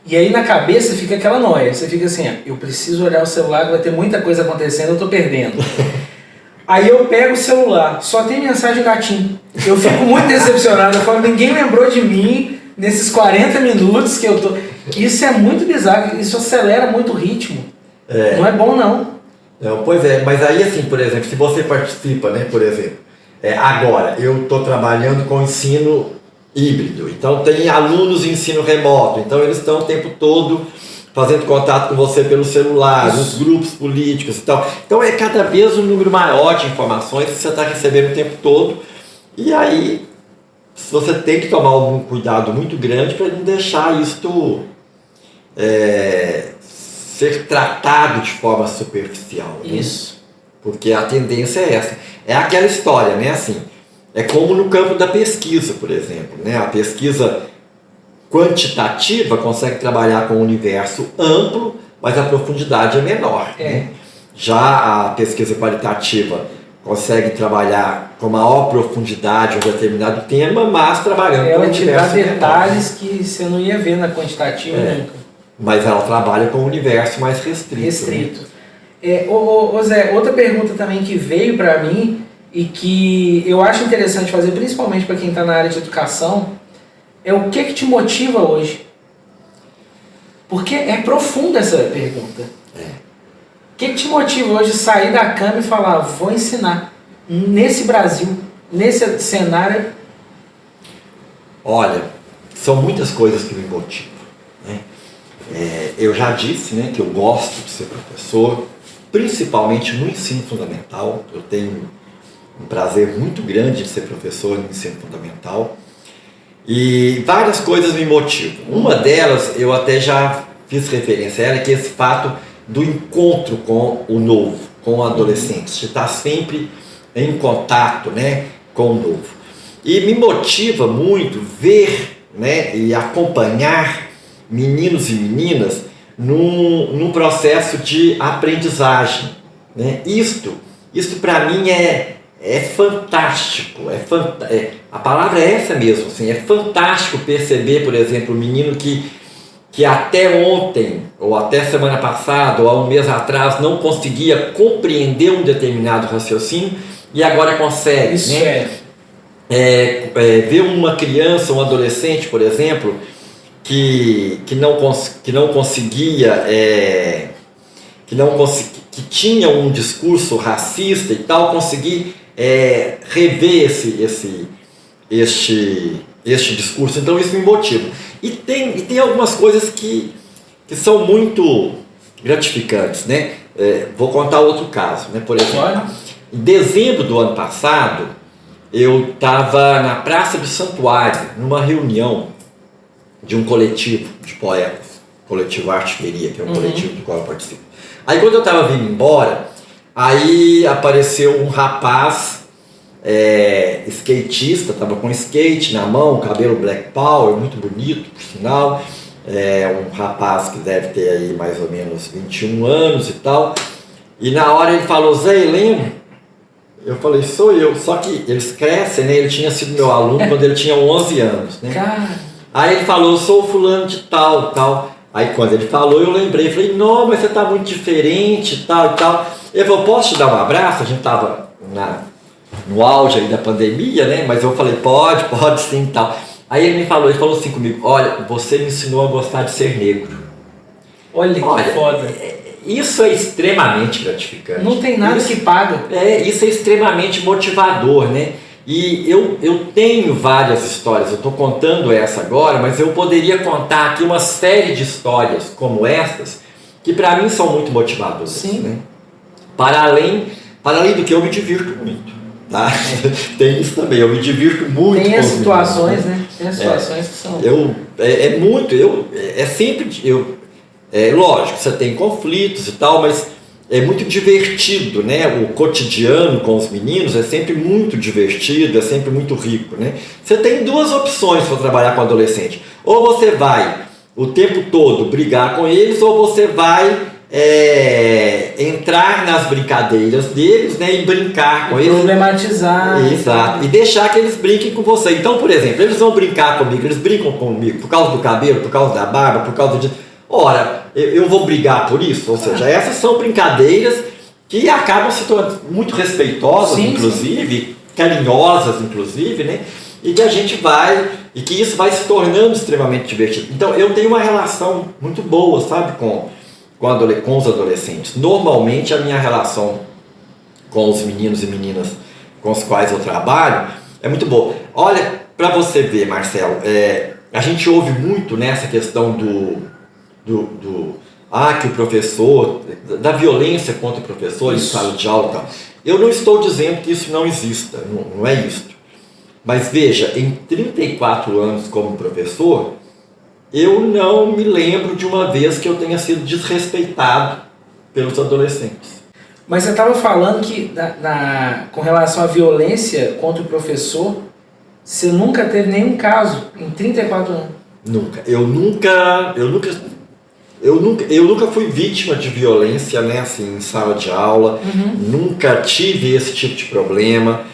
E aí na cabeça fica aquela noia. Você fica assim, eu preciso olhar o celular, vai ter muita coisa acontecendo, eu estou perdendo. Aí eu pego o celular, só tem mensagem gatinho. Eu fico muito decepcionado. Eu falo, ninguém lembrou de mim nesses 40 minutos que eu tô... Isso é muito bizarro, isso acelera muito o ritmo. Não é bom, não. Não, pois é, mas aí assim, por exemplo, se você participa, né, por exemplo, agora eu estou trabalhando com ensino híbrido, então tem alunos em ensino remoto, então eles estão o tempo todo fazendo contato com você pelo celular, nos grupos políticos e tal. Então é cada vez um número maior de informações que você está recebendo o tempo todo, e aí você tem que tomar um cuidado muito grande para não deixar isto ser tratado de forma superficial. Né? Isso. Porque a tendência é essa. É aquela história, né? Assim, é como no campo da pesquisa, por exemplo. Né? A pesquisa quantitativa consegue trabalhar com um universo amplo, mas a profundidade é menor. Né? Já a pesquisa qualitativa consegue trabalhar com maior profundidade um determinado tema, mas trabalhando com um universo menor. Ela te dá detalhes que você não ia ver na quantitativa nunca. Mas ela trabalha com um universo mais restrito. Né? Zé, outra pergunta também que veio para mim e que eu acho interessante fazer, principalmente para quem está na área de educação, é o que te motiva hoje? Porque é profunda essa pergunta. O que te motiva hoje a sair da cama e falar, vou ensinar nesse Brasil, nesse cenário? Olha, são muitas coisas que me motivam. Né? Eu já disse, né, que eu gosto de ser professor, principalmente no ensino fundamental. Eu tenho um prazer muito grande de ser professor no ensino fundamental. E várias coisas me motivam. Uma delas, eu até já fiz referência a ela, que é esse fato do encontro com o novo, com o adolescente, de estar sempre em contato, né, com o novo. E me motiva muito ver, né, e acompanhar meninos e meninas num processo de aprendizagem. Né? Isto para mim é fantástico. A palavra é essa mesmo. Assim, é fantástico perceber, por exemplo, um menino que até ontem, ou até semana passada, ou há um mês atrás, não conseguia compreender um determinado raciocínio e agora consegue. Isso né? Ver uma criança, um adolescente, por exemplo, que tinha um discurso racista e tal, conseguir rever este discurso. Então isso me motiva. E tem algumas coisas que são muito gratificantes, né? Vou contar outro caso, né? Por exemplo, em dezembro do ano passado, eu estava na Praça do Santuário, numa reunião de um coletivo de poetas, coletivo Artilharia, que é um coletivo do qual eu participo. Aí quando eu estava vindo embora, aí apareceu um rapaz skatista, estava com skate na mão, cabelo black power, muito bonito, por sinal. Um rapaz que deve ter aí mais ou menos 21 anos e tal. E na hora ele falou, Zé Heleno. Eu falei, sou eu. Só que eles crescem, né? Ele tinha sido meu aluno quando ele tinha 11 anos, né? Cara. Aí ele falou, sou fulano de tal. Aí quando ele falou, eu lembrei, falei, não, mas você tá muito diferente, tal e tal. Ele falou, posso te dar um abraço? A gente tava no auge aí da pandemia, né? Mas eu falei, pode sim e tal. Aí ele falou assim comigo, olha, você me ensinou a gostar de ser negro. Olha que foda. Isso é extremamente gratificante. Não tem nada que paga. Isso é extremamente motivador, né? E eu tenho várias histórias, eu estou contando essa agora, mas eu poderia contar aqui uma série de histórias como essas, que para mim são muito motivadoras. Sim. Né? Para além do que eu me divirto muito. Tá? Tem isso também, eu me divirto muito. Tem as situações, né? Tem as situações que são... Lógico, você tem conflitos e tal, mas é muito divertido, né? O cotidiano com os meninos é sempre muito divertido, é sempre muito rico, né? Você tem duas opções para trabalhar com adolescente. Ou você vai o tempo todo brigar com eles, ou você vai entrar nas brincadeiras deles, né? E brincar com eles. Problematizar. Exato. E deixar que eles brinquem com você. Então, por exemplo, eles vão brincar comigo, eles brincam comigo por causa do cabelo, por causa da barba, por causa de... Ora, eu vou brigar por isso? Ou seja, essas são brincadeiras que acabam se tornando muito respeitosas, sim, inclusive, sim, carinhosas, inclusive, né? E que a gente vai, e que isso vai se tornando extremamente divertido. Então, eu tenho uma relação muito boa, sabe, com os adolescentes. Normalmente, a minha relação com os meninos e meninas com os quais eu trabalho é muito boa. Olha, para você ver, Marcelo, a gente ouve muito nessa questão que o professor, da violência contra o professor em sala de aula e tal. Eu não estou dizendo que isso não exista, não é isso. Mas veja, em 34 anos como professor, eu não me lembro de uma vez que eu tenha sido desrespeitado pelos adolescentes. Mas você estava falando que com relação à violência contra o professor, você nunca teve nenhum caso em 34 anos? Nunca. Eu nunca fui vítima de violência, né, assim, em sala de aula. Nunca tive esse tipo de problema.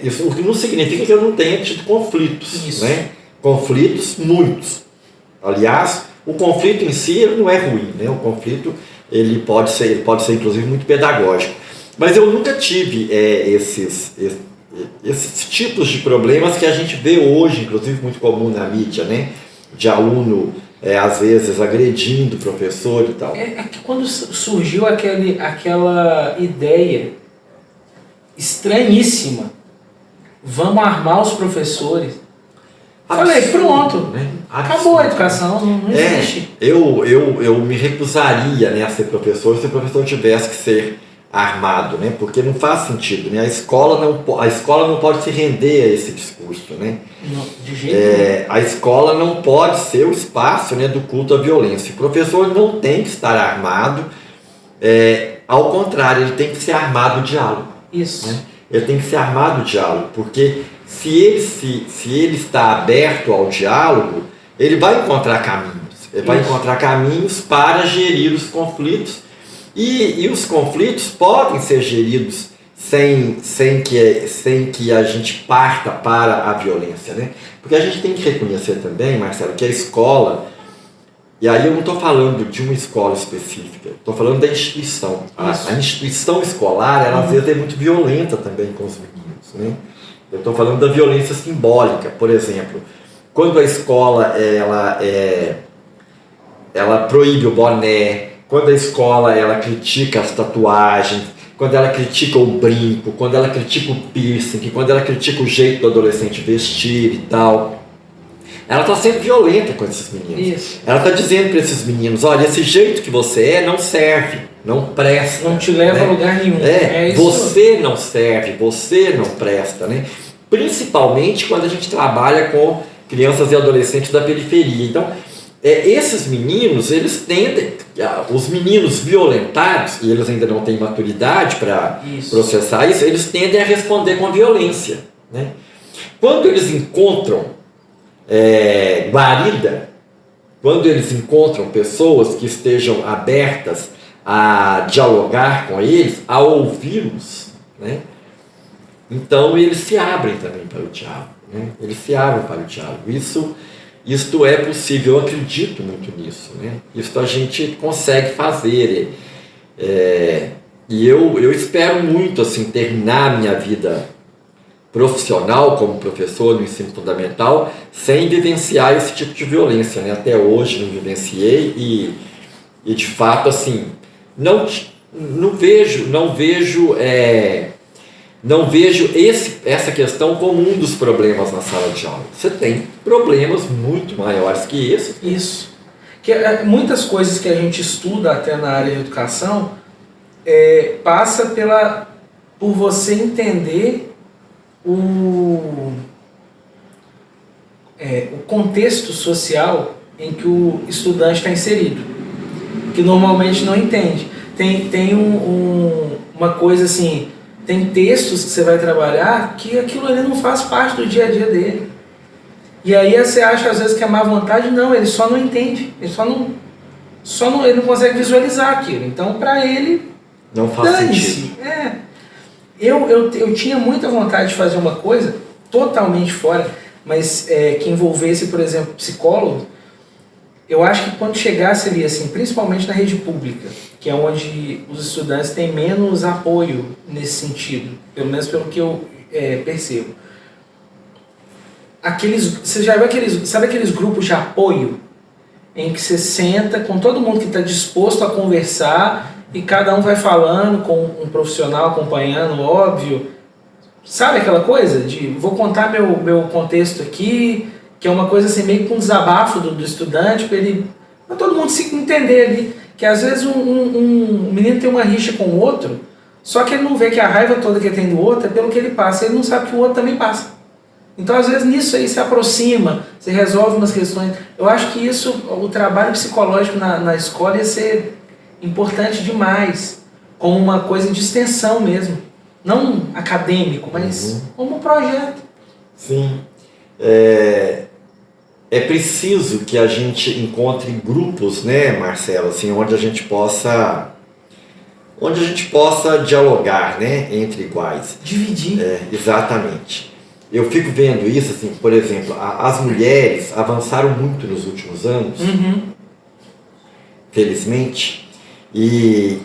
Isso não significa que eu não tenha tido conflitos, né? Conflitos, muitos. Aliás, o conflito em si ele não é ruim, né? O conflito ele pode ser inclusive muito pedagógico. Mas eu nunca tive esses tipos de problemas que a gente vê hoje, inclusive muito comum na mídia, né? De aluno às vezes agredindo o professor e tal. É que quando surgiu aquela ideia estranhíssima, vamos armar os professores. Falei, pronto, né? Acabou a educação, não existe. Eu me recusaria, né, a ser professor se o professor tivesse que ser armado, né? Porque não faz sentido, né? A escola não pode se render a esse discurso, né? Não, de jeito nenhum. A escola não pode ser o espaço, né, do culto à violência. O professor não tem que estar armado, ao contrário, ele tem que ser armado o diálogo. Isso. Né? Ele tem que ser armado o diálogo, porque se ele está aberto ao diálogo, ele vai encontrar caminhos. Ele vai encontrar caminhos para gerir os conflitos. E os conflitos podem ser geridos sem que a gente parta para a violência, né? Porque a gente tem que reconhecer também, Marcelo, que a escola, e aí eu não estou falando de uma escola específica, estou falando da instituição. A instituição escolar, ela às vezes é muito violenta também com os meninos, né? Eu estou falando da violência simbólica, por exemplo, quando a escola ela proíbe o boné, quando a escola ela critica as tatuagens, quando ela critica o brinco, quando ela critica o piercing, quando ela critica o jeito do adolescente vestir e tal, ela está sendo violenta com esses meninos. Isso. Ela está dizendo para esses meninos, olha, esse jeito que você não serve, não presta. Não te leva a lugar nenhum. Você não serve, você não presta, né? Principalmente quando a gente trabalha com crianças e adolescentes da periferia. Então, esses meninos, eles tendem, os meninos violentados, e eles ainda não têm maturidade para processar isso, eles tendem a responder com violência, né? Quando eles encontram guarida, quando eles encontram pessoas que estejam abertas a dialogar com eles, a ouvi-los, né? Então eles se abrem também para o diálogo, né? Eles se abrem para o diálogo. Isto é possível, eu acredito muito nisso, né? Isso a gente consegue fazer. E eu espero muito assim, terminar a minha vida profissional como professor no ensino fundamental sem vivenciar esse tipo de violência, né? Até hoje não vivenciei e de fato assim, não vejo essa questão como um dos problemas na sala de aula. Você tem problemas muito maiores que esse. Isso. Muitas coisas que a gente estuda até na área de educação passa por você entender o contexto social em que o estudante está inserido, que normalmente não entende. Tem uma coisa assim, tem textos que você vai trabalhar que aquilo ali não faz parte do dia a dia dele. E aí você acha às vezes que é má vontade, não, ele só não entende, ele ele não consegue visualizar aquilo. Então para ele, não faz sentido. Eu tinha muita vontade de fazer uma coisa totalmente fora, mas que envolvesse, por exemplo, psicólogo. Eu acho que quando chegasse ali, assim, principalmente na rede pública, que é onde os estudantes têm menos apoio nesse sentido, pelo menos pelo que eu percebo. Você já viu sabe aqueles grupos de apoio em que você senta com todo mundo que está disposto a conversar e cada um vai falando com um profissional acompanhando, óbvio. Sabe aquela coisa de vou contar meu contexto aqui, que é uma coisa assim meio com um desabafo do estudante para todo mundo se entender ali, que às vezes um menino tem uma rixa com o outro, só que ele não vê que a raiva toda que ele tem do outro é pelo que ele passa, ele não sabe que o outro também passa. Então às vezes nisso aí se aproxima, você resolve umas questões. Eu acho que o trabalho psicológico na escola ia ser importante demais, como uma coisa de extensão mesmo, não acadêmico, mas como um projeto. Sim. É preciso que a gente encontre grupos, né, Marcelo, assim, onde a gente possa dialogar, né, entre iguais. Dividir. Exatamente. Eu fico vendo isso, assim, por exemplo, as mulheres avançaram muito nos últimos anos, felizmente, e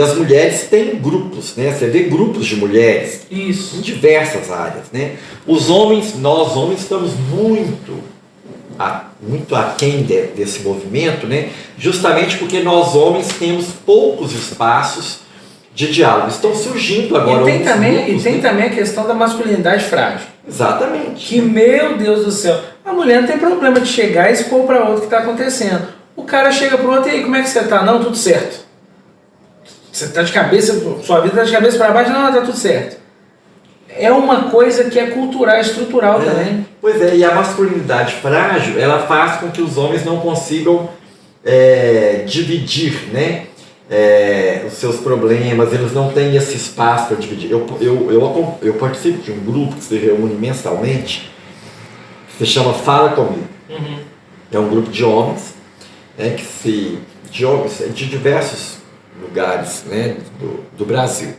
as mulheres têm grupos, né? Você vê grupos de mulheres em diversas áreas, né? Nós homens estamos muito aquém desse movimento, né? Justamente porque nós homens temos poucos espaços de diálogo. Estão surgindo agora tem também a questão da masculinidade frágil. Exatamente. Que, meu Deus do céu, a mulher não tem problema de chegar e expor para outro o que está acontecendo. O cara chega para o outro e aí, como é que você está? Não, tudo certo. Você está de cabeça, sua vida está de cabeça para baixo? Não, está tudo certo. É uma coisa que é cultural, estrutural também. Pois é, e a masculinidade frágil, ela faz com que os homens não consigam dividir, né? Os seus problemas, eles não têm esse espaço para dividir. Eu participo de um grupo que se reúne mensalmente, que se chama Fala Comigo. É um grupo de homens, né, de diversos lugares, né, do Brasil.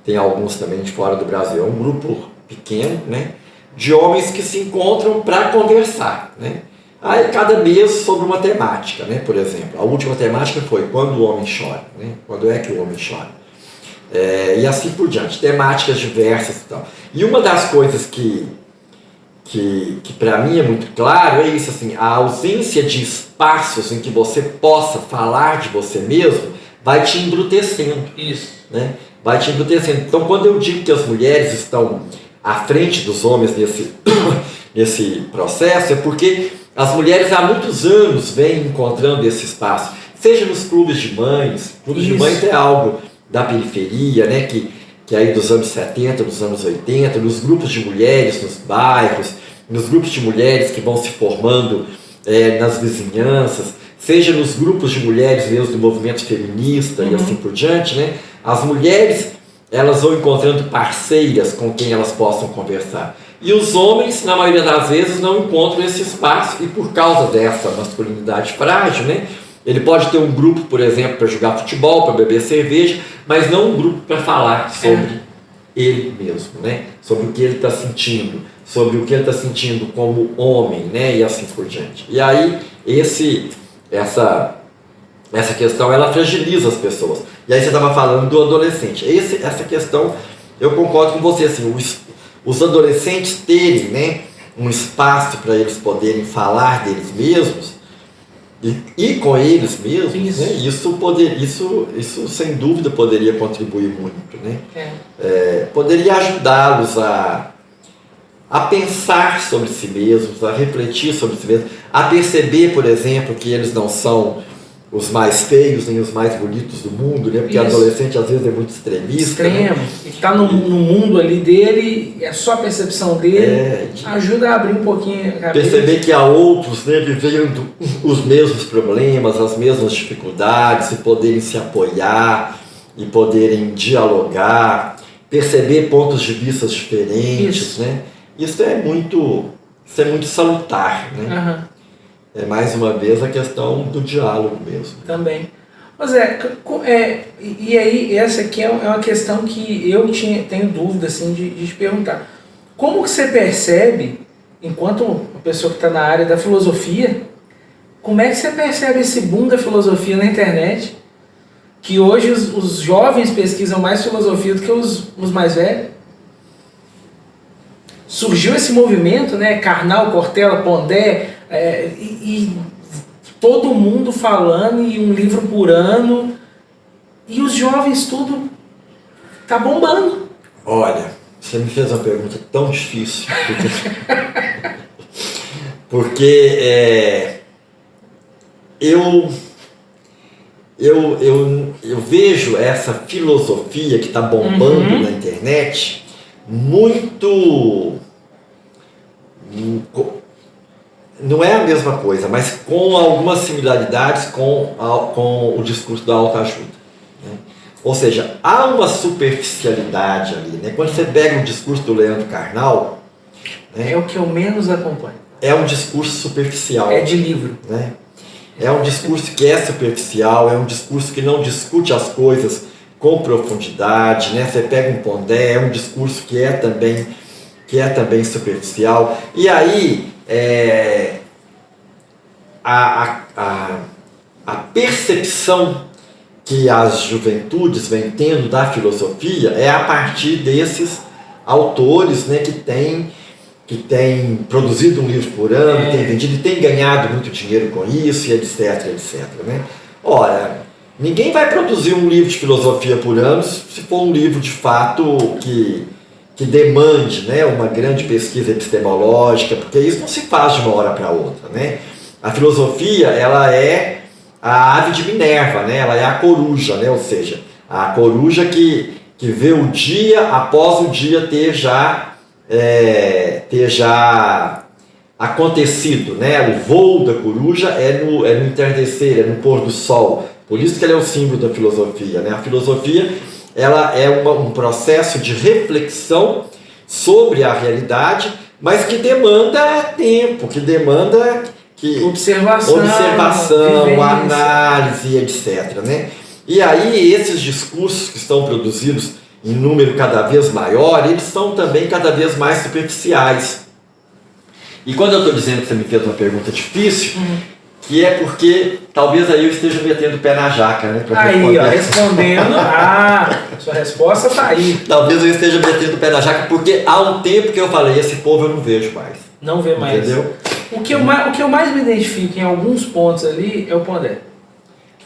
Tem alguns também de fora do Brasil. É um grupo pequeno, né, de homens que se encontram para conversar, né? Aí cada mês sobre uma temática, né? Por exemplo, a última temática foi quando o homem chora, né? Quando é que o homem chora? E assim por diante, temáticas diversas e tal. E uma das coisas que para mim é muito claro é isso, assim, a ausência de espaços em que você possa falar de você mesmo vai te embrutecendo. Isso. Né? Vai te embrutecendo. Então, quando eu digo que as mulheres estão à frente dos homens nesse processo, é porque as mulheres há muitos anos vêm encontrando esse espaço, seja nos clubes de mães. Clubes de mães é algo da periferia, né? que aí dos anos 70, dos anos 80, nos grupos de mulheres, nos bairros, nos grupos de mulheres que vão se formando nas vizinhanças, seja nos grupos de mulheres mesmo do movimento feminista e assim por diante, né? As mulheres, elas vão encontrando parceiras com quem elas possam conversar. E os homens, na maioria das vezes, não encontram esse espaço e por causa dessa masculinidade frágil, né? Ele pode ter um grupo, por exemplo, para jogar futebol, para beber cerveja, mas não um grupo para falar sobre ele mesmo, né? Sobre o que ele está sentindo, sobre o que ele está sentindo como homem, né? E assim por diante. E aí, essa questão, ela fragiliza as pessoas. E aí você estava falando do adolescente. Essa questão, eu concordo com você, assim, os adolescentes terem, né, um espaço para eles poderem falar deles mesmos, e com eles mesmos, né? Isso sem dúvida poderia contribuir muito, né? Poderia ajudá-los a pensar sobre si mesmos, a refletir sobre si mesmos, a perceber, por exemplo, que eles não são os mais feios nem os mais bonitos do mundo, né? Porque adolescente às vezes é muito extremista. Extremo. Né? E tá no mundo ali dele, é só a percepção dele, ajuda a abrir um pouquinho a cabeça. Perceber que há outros, né, vivendo os mesmos problemas, as mesmas dificuldades, e poderem se apoiar, e poderem dialogar, perceber pontos de vista diferentes, né? Isso é muito salutar, né? É mais uma vez a questão do diálogo mesmo. Também. Mas e aí essa aqui é uma questão que eu tenho dúvida assim, de te perguntar. Como que você percebe, enquanto uma pessoa que está na área da filosofia, como é que você percebe esse boom da filosofia na internet? Que hoje os jovens pesquisam mais filosofia do que os mais velhos. Surgiu esse movimento, né? Karnal, Cortella, Pondé, e todo mundo falando, e um livro por ano, e os jovens tudo tá bombando. Olha, você me fez uma pergunta tão difícil, porque eu vejo essa filosofia que está bombando na internet muito... Não é a mesma coisa, mas com algumas similaridades com o discurso da autoajuda. Né? Ou seja, há uma superficialidade ali. Né? Quando você pega o discurso do Leandro Carnal... Né? É o que eu menos acompanho. É um discurso superficial. É de livro. Né? É um discurso que é superficial, é um discurso que não discute as coisas com profundidade. Né? Você pega um Pondé, é um discurso que é também superficial. E aí... a percepção que as juventudes vêm tendo da filosofia é a partir desses autores, né, que têm produzido um livro por ano, têm vendido e têm ganhado muito dinheiro com isso, e etc, etc. Né? Ora, ninguém vai produzir um livro de filosofia por ano se for um livro de fato que demande, né, uma grande pesquisa epistemológica, porque isso não se faz de uma hora para outra. Né? A filosofia, ela é a ave de Minerva, né? Ela é a coruja, né? Ou seja, a coruja que vê o dia após o dia ter já acontecido. Né? O voo da coruja é no entardecer, é no pôr do sol. Por isso que ela é o símbolo da filosofia. Né? A filosofia, ela é um processo de reflexão sobre a realidade, mas que demanda tempo, que demanda observação, análise, etc. Né? E aí esses discursos que estão produzidos em número cada vez maior, eles são também cada vez mais superficiais. E quando eu estou dizendo que você me fez uma pergunta difícil, que é porque talvez aí eu esteja metendo o pé na jaca, né? Aí, ó, respondendo, sua resposta tá aí. Talvez eu esteja metendo o pé na jaca, porque há um tempo que eu falei, esse povo eu não vejo mais. Não vê mais. Entendeu? O que eu mais me identifico em alguns pontos ali é o Pondé.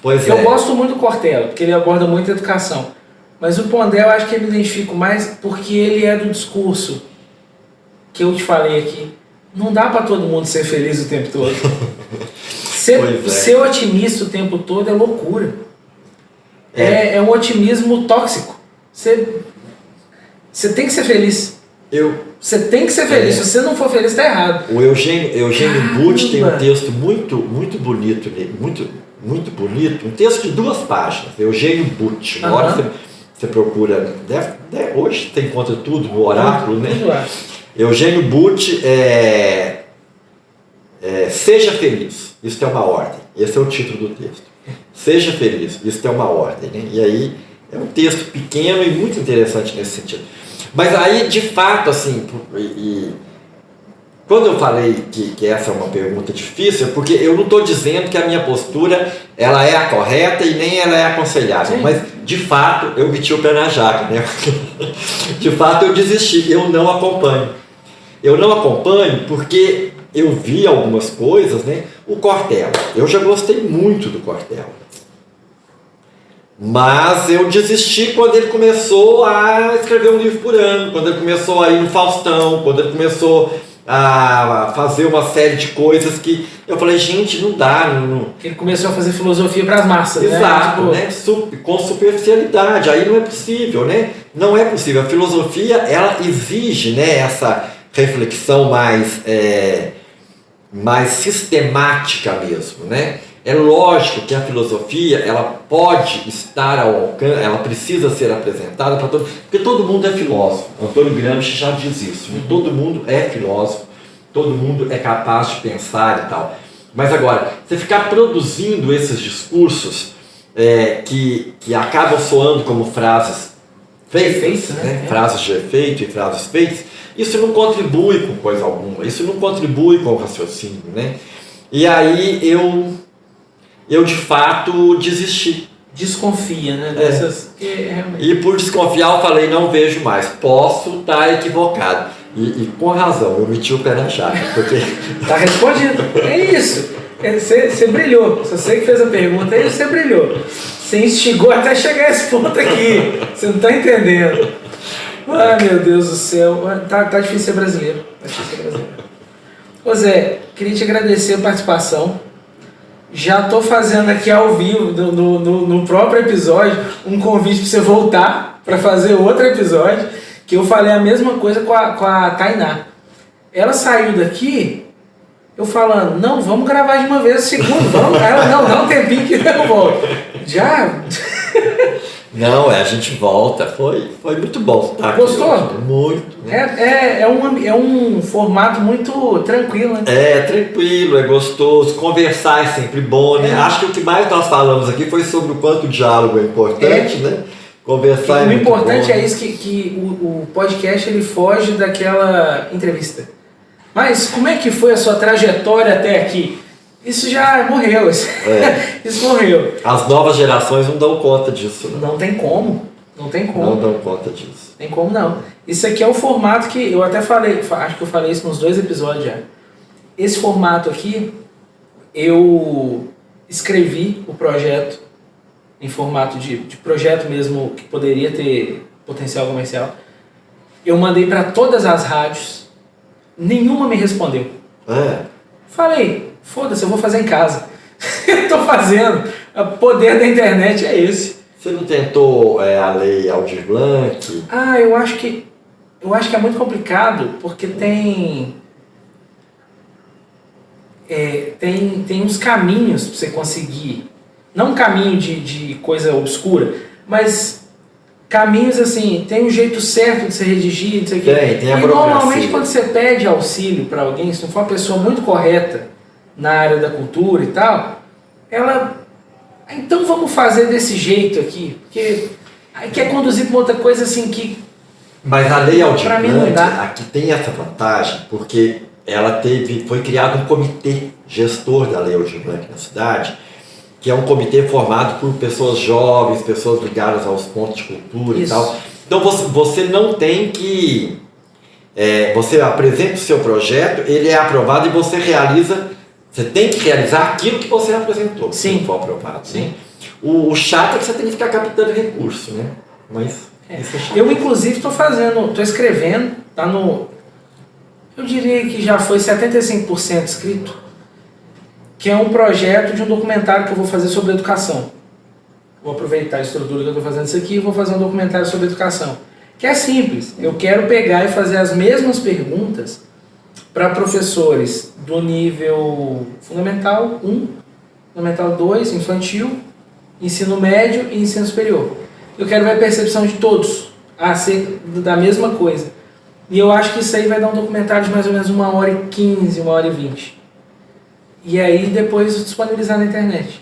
Pois eu gosto muito do Cortella, porque ele aborda muito a educação. Mas o Pondé eu acho que eu me identifico mais porque ele é do discurso que eu te falei aqui. Não dá para todo mundo ser feliz o tempo todo. Ser otimista o tempo todo é loucura. É um otimismo tóxico. Você tem que ser feliz. Você tem que ser feliz. Se você não for feliz, está errado. O Eugênio Butti tem um texto muito bonito, muito bonito, um texto de 2 páginas. Eugênio Butti. Na hora você procura, hoje você encontra tudo no oráculo, né? Eugênio Butti seja feliz, isso é uma ordem. Esse é o título do texto. Seja feliz, isso é uma ordem. Né? E aí é um texto pequeno e muito interessante nesse sentido. Mas aí, de fato, assim, quando eu falei que essa é uma pergunta difícil, porque eu não estou dizendo que a minha postura ela é a correta e nem ela é aconselhável, mas de fato eu meti o pé na jaca, né? De fato eu desisti, eu não acompanho. Eu não acompanho porque eu vi algumas coisas, né? O Cortella, eu já gostei muito do Cortella. Mas eu desisti quando ele começou a escrever um livro por ano, quando ele começou a ir no Faustão, quando ele começou a fazer uma série de coisas que eu falei, gente, não dá. Não... Ele começou a fazer filosofia para as massas, exato, né? Com superficialidade, aí não é possível, né? Não é possível. A filosofia, ela exige, né, essa reflexão mais sistemática mesmo, né? É lógico que a filosofia, ela pode estar ao alcance, ela precisa ser apresentada para todo, porque todo mundo é filósofo. Antônio Gramsci já diz isso. Todo mundo é filósofo, todo mundo é capaz de pensar e tal. Mas agora, você ficar produzindo esses discursos que acabam soando como frases feitas, né? Frases de efeito e frases feitas, isso não contribui com coisa alguma, isso não contribui com o raciocínio, né? E aí eu de fato desisti. Desconfia, né? Dessas E por desconfiar eu falei, não vejo mais, posso estar equivocado. E com razão, eu meti o pé na chave, porque... Tá respondido, é isso. Você brilhou, se você que fez a pergunta aí, você brilhou. Você instigou até chegar a esse ponto aqui, você não tá entendendo. Ai meu Deus do céu, tá difícil ser brasileiro. Ô Zé, queria te agradecer a participação. Já estou fazendo aqui ao vivo, no próprio episódio, um convite para você voltar para fazer outro episódio, que eu falei a mesma coisa com a Tainá. Ela saiu daqui, eu falando, não, vamos gravar de uma vez o segundo, vamos. Ela, não, dá um tempinho que eu volto. Já? Não, a gente volta, foi muito bom. Tá, gostou? Muito. É um formato muito tranquilo, né? É tranquilo, é gostoso, conversar é sempre bom, né? Acho que o que mais nós falamos aqui foi sobre o quanto o diálogo é importante, né? Conversar e é muito bom. O importante é isso, que o podcast ele foge daquela entrevista. Mas como é que foi a sua trajetória até aqui? Isso já morreu, isso morreu. As novas gerações não dão conta disso. Né? Não tem como. Não dão conta disso. Tem como não. Isso aqui é o formato que eu até falei, acho que eu falei isso nos 2 episódios já. Esse formato aqui, eu escrevi o projeto em formato de projeto mesmo, que poderia ter potencial comercial. Eu mandei para todas as rádios, nenhuma me respondeu. Falei, foda-se, eu vou fazer em casa. Eu tô fazendo. O poder da internet é esse. Você não tentou a lei Aldir Blanc? Eu acho que é muito complicado, porque tem uns caminhos para você conseguir. Não um caminho de coisa obscura, mas caminhos assim, tem um jeito certo de ser redigido, não sei o quê. Tem a e normalmente quando você pede auxílio para alguém, se não for uma pessoa muito correta na área da cultura e tal, ela... Então vamos fazer desse jeito aqui, porque aí quer conduzir para outra coisa assim que... Mas a lei Aldir Blanc aqui tem essa vantagem, porque foi criado um comitê gestor da lei Aldir Blanc na cidade, que é um comitê formado por pessoas jovens, pessoas ligadas aos pontos de cultura e tal. Então você não tem que... você apresenta o seu projeto, ele é aprovado e você tem que realizar aquilo que você apresentou, se for aprovado. Sim. Né? O chato é que você tem que ficar captando recurso, né? Mas eu inclusive estou escrevendo, tá no... Eu diria que já foi 75% escrito, que é um projeto de um documentário que eu vou fazer sobre educação. Vou aproveitar a estrutura que eu estou fazendo isso aqui e vou fazer um documentário sobre educação. Que é simples, eu quero pegar e fazer as mesmas perguntas para professores do nível fundamental 1, fundamental 2, infantil, ensino médio e ensino superior. Eu quero ver a percepção de todos acerca da mesma coisa. E eu acho que isso aí vai dar um documentário de mais ou menos 1h15, 1h20. E aí depois disponibilizar na internet.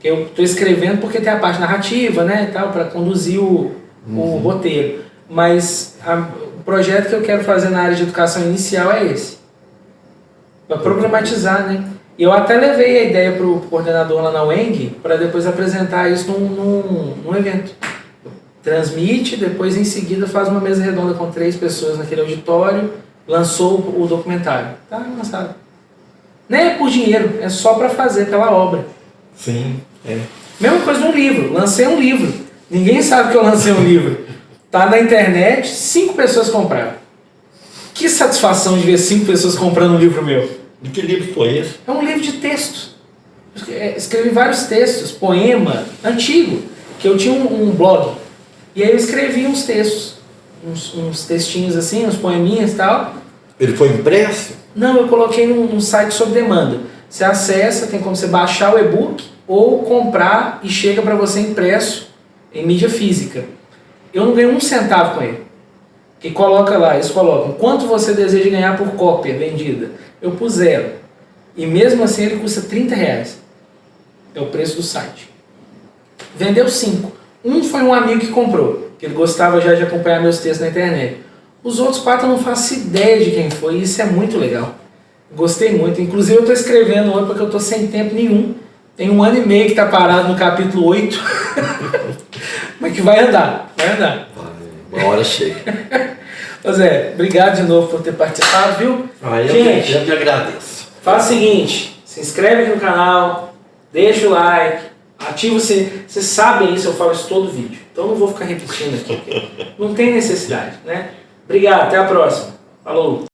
Eu estou escrevendo porque tem a parte narrativa, né, e tal, para conduzir o roteiro. Mas o projeto que eu quero fazer na área de educação inicial é esse. Para problematizar, né? E eu até levei a ideia para o coordenador lá na UENG para depois apresentar isso num evento. Transmite, depois em seguida faz uma mesa redonda com 3 pessoas naquele auditório, lançou o documentário. Tá lançado. Nem é por dinheiro, é só para fazer pela obra. Sim, Mesma coisa no livro, lancei um livro. Ninguém sabe que eu lancei um livro. Tá na internet, 5 pessoas compraram. Que satisfação de ver 5 pessoas comprando um livro meu. De que livro foi esse? É um livro de textos. Escrevi vários textos, poema antigo, que eu tinha um blog. E aí eu escrevi uns textos, uns textinhos assim, uns poeminhas e tal. Ele foi impresso? Não, eu coloquei num site sob demanda. Você acessa, tem como você baixar o e-book ou comprar e chega para você impresso em mídia física. Eu não ganhei um centavo com ele. E coloca lá, eles colocam quanto você deseja ganhar por cópia vendida. Eu pus 0. E mesmo assim ele custa R$30. É o preço do site. Vendeu 5. Um foi um amigo que comprou, que ele gostava já de acompanhar meus textos na internet. Os outros 4 eu não faço ideia de quem foi, e isso é muito legal. Gostei muito. Inclusive eu estou escrevendo hoje porque eu estou sem tempo nenhum. Tem 1 ano e meio que está parado no capítulo 8. Mas que vai andar, vai andar. Uma hora chega. Ô Zé, obrigado de novo por ter participado, viu? Gente, eu te agradeço. Faz o seguinte, se inscreve aqui no canal, deixa o like, ativa o sininho. Vocês sabem isso, eu falo isso todo vídeo. Então não vou ficar repetindo aqui. Não tem necessidade, né? Obrigado, até a próxima. Falou!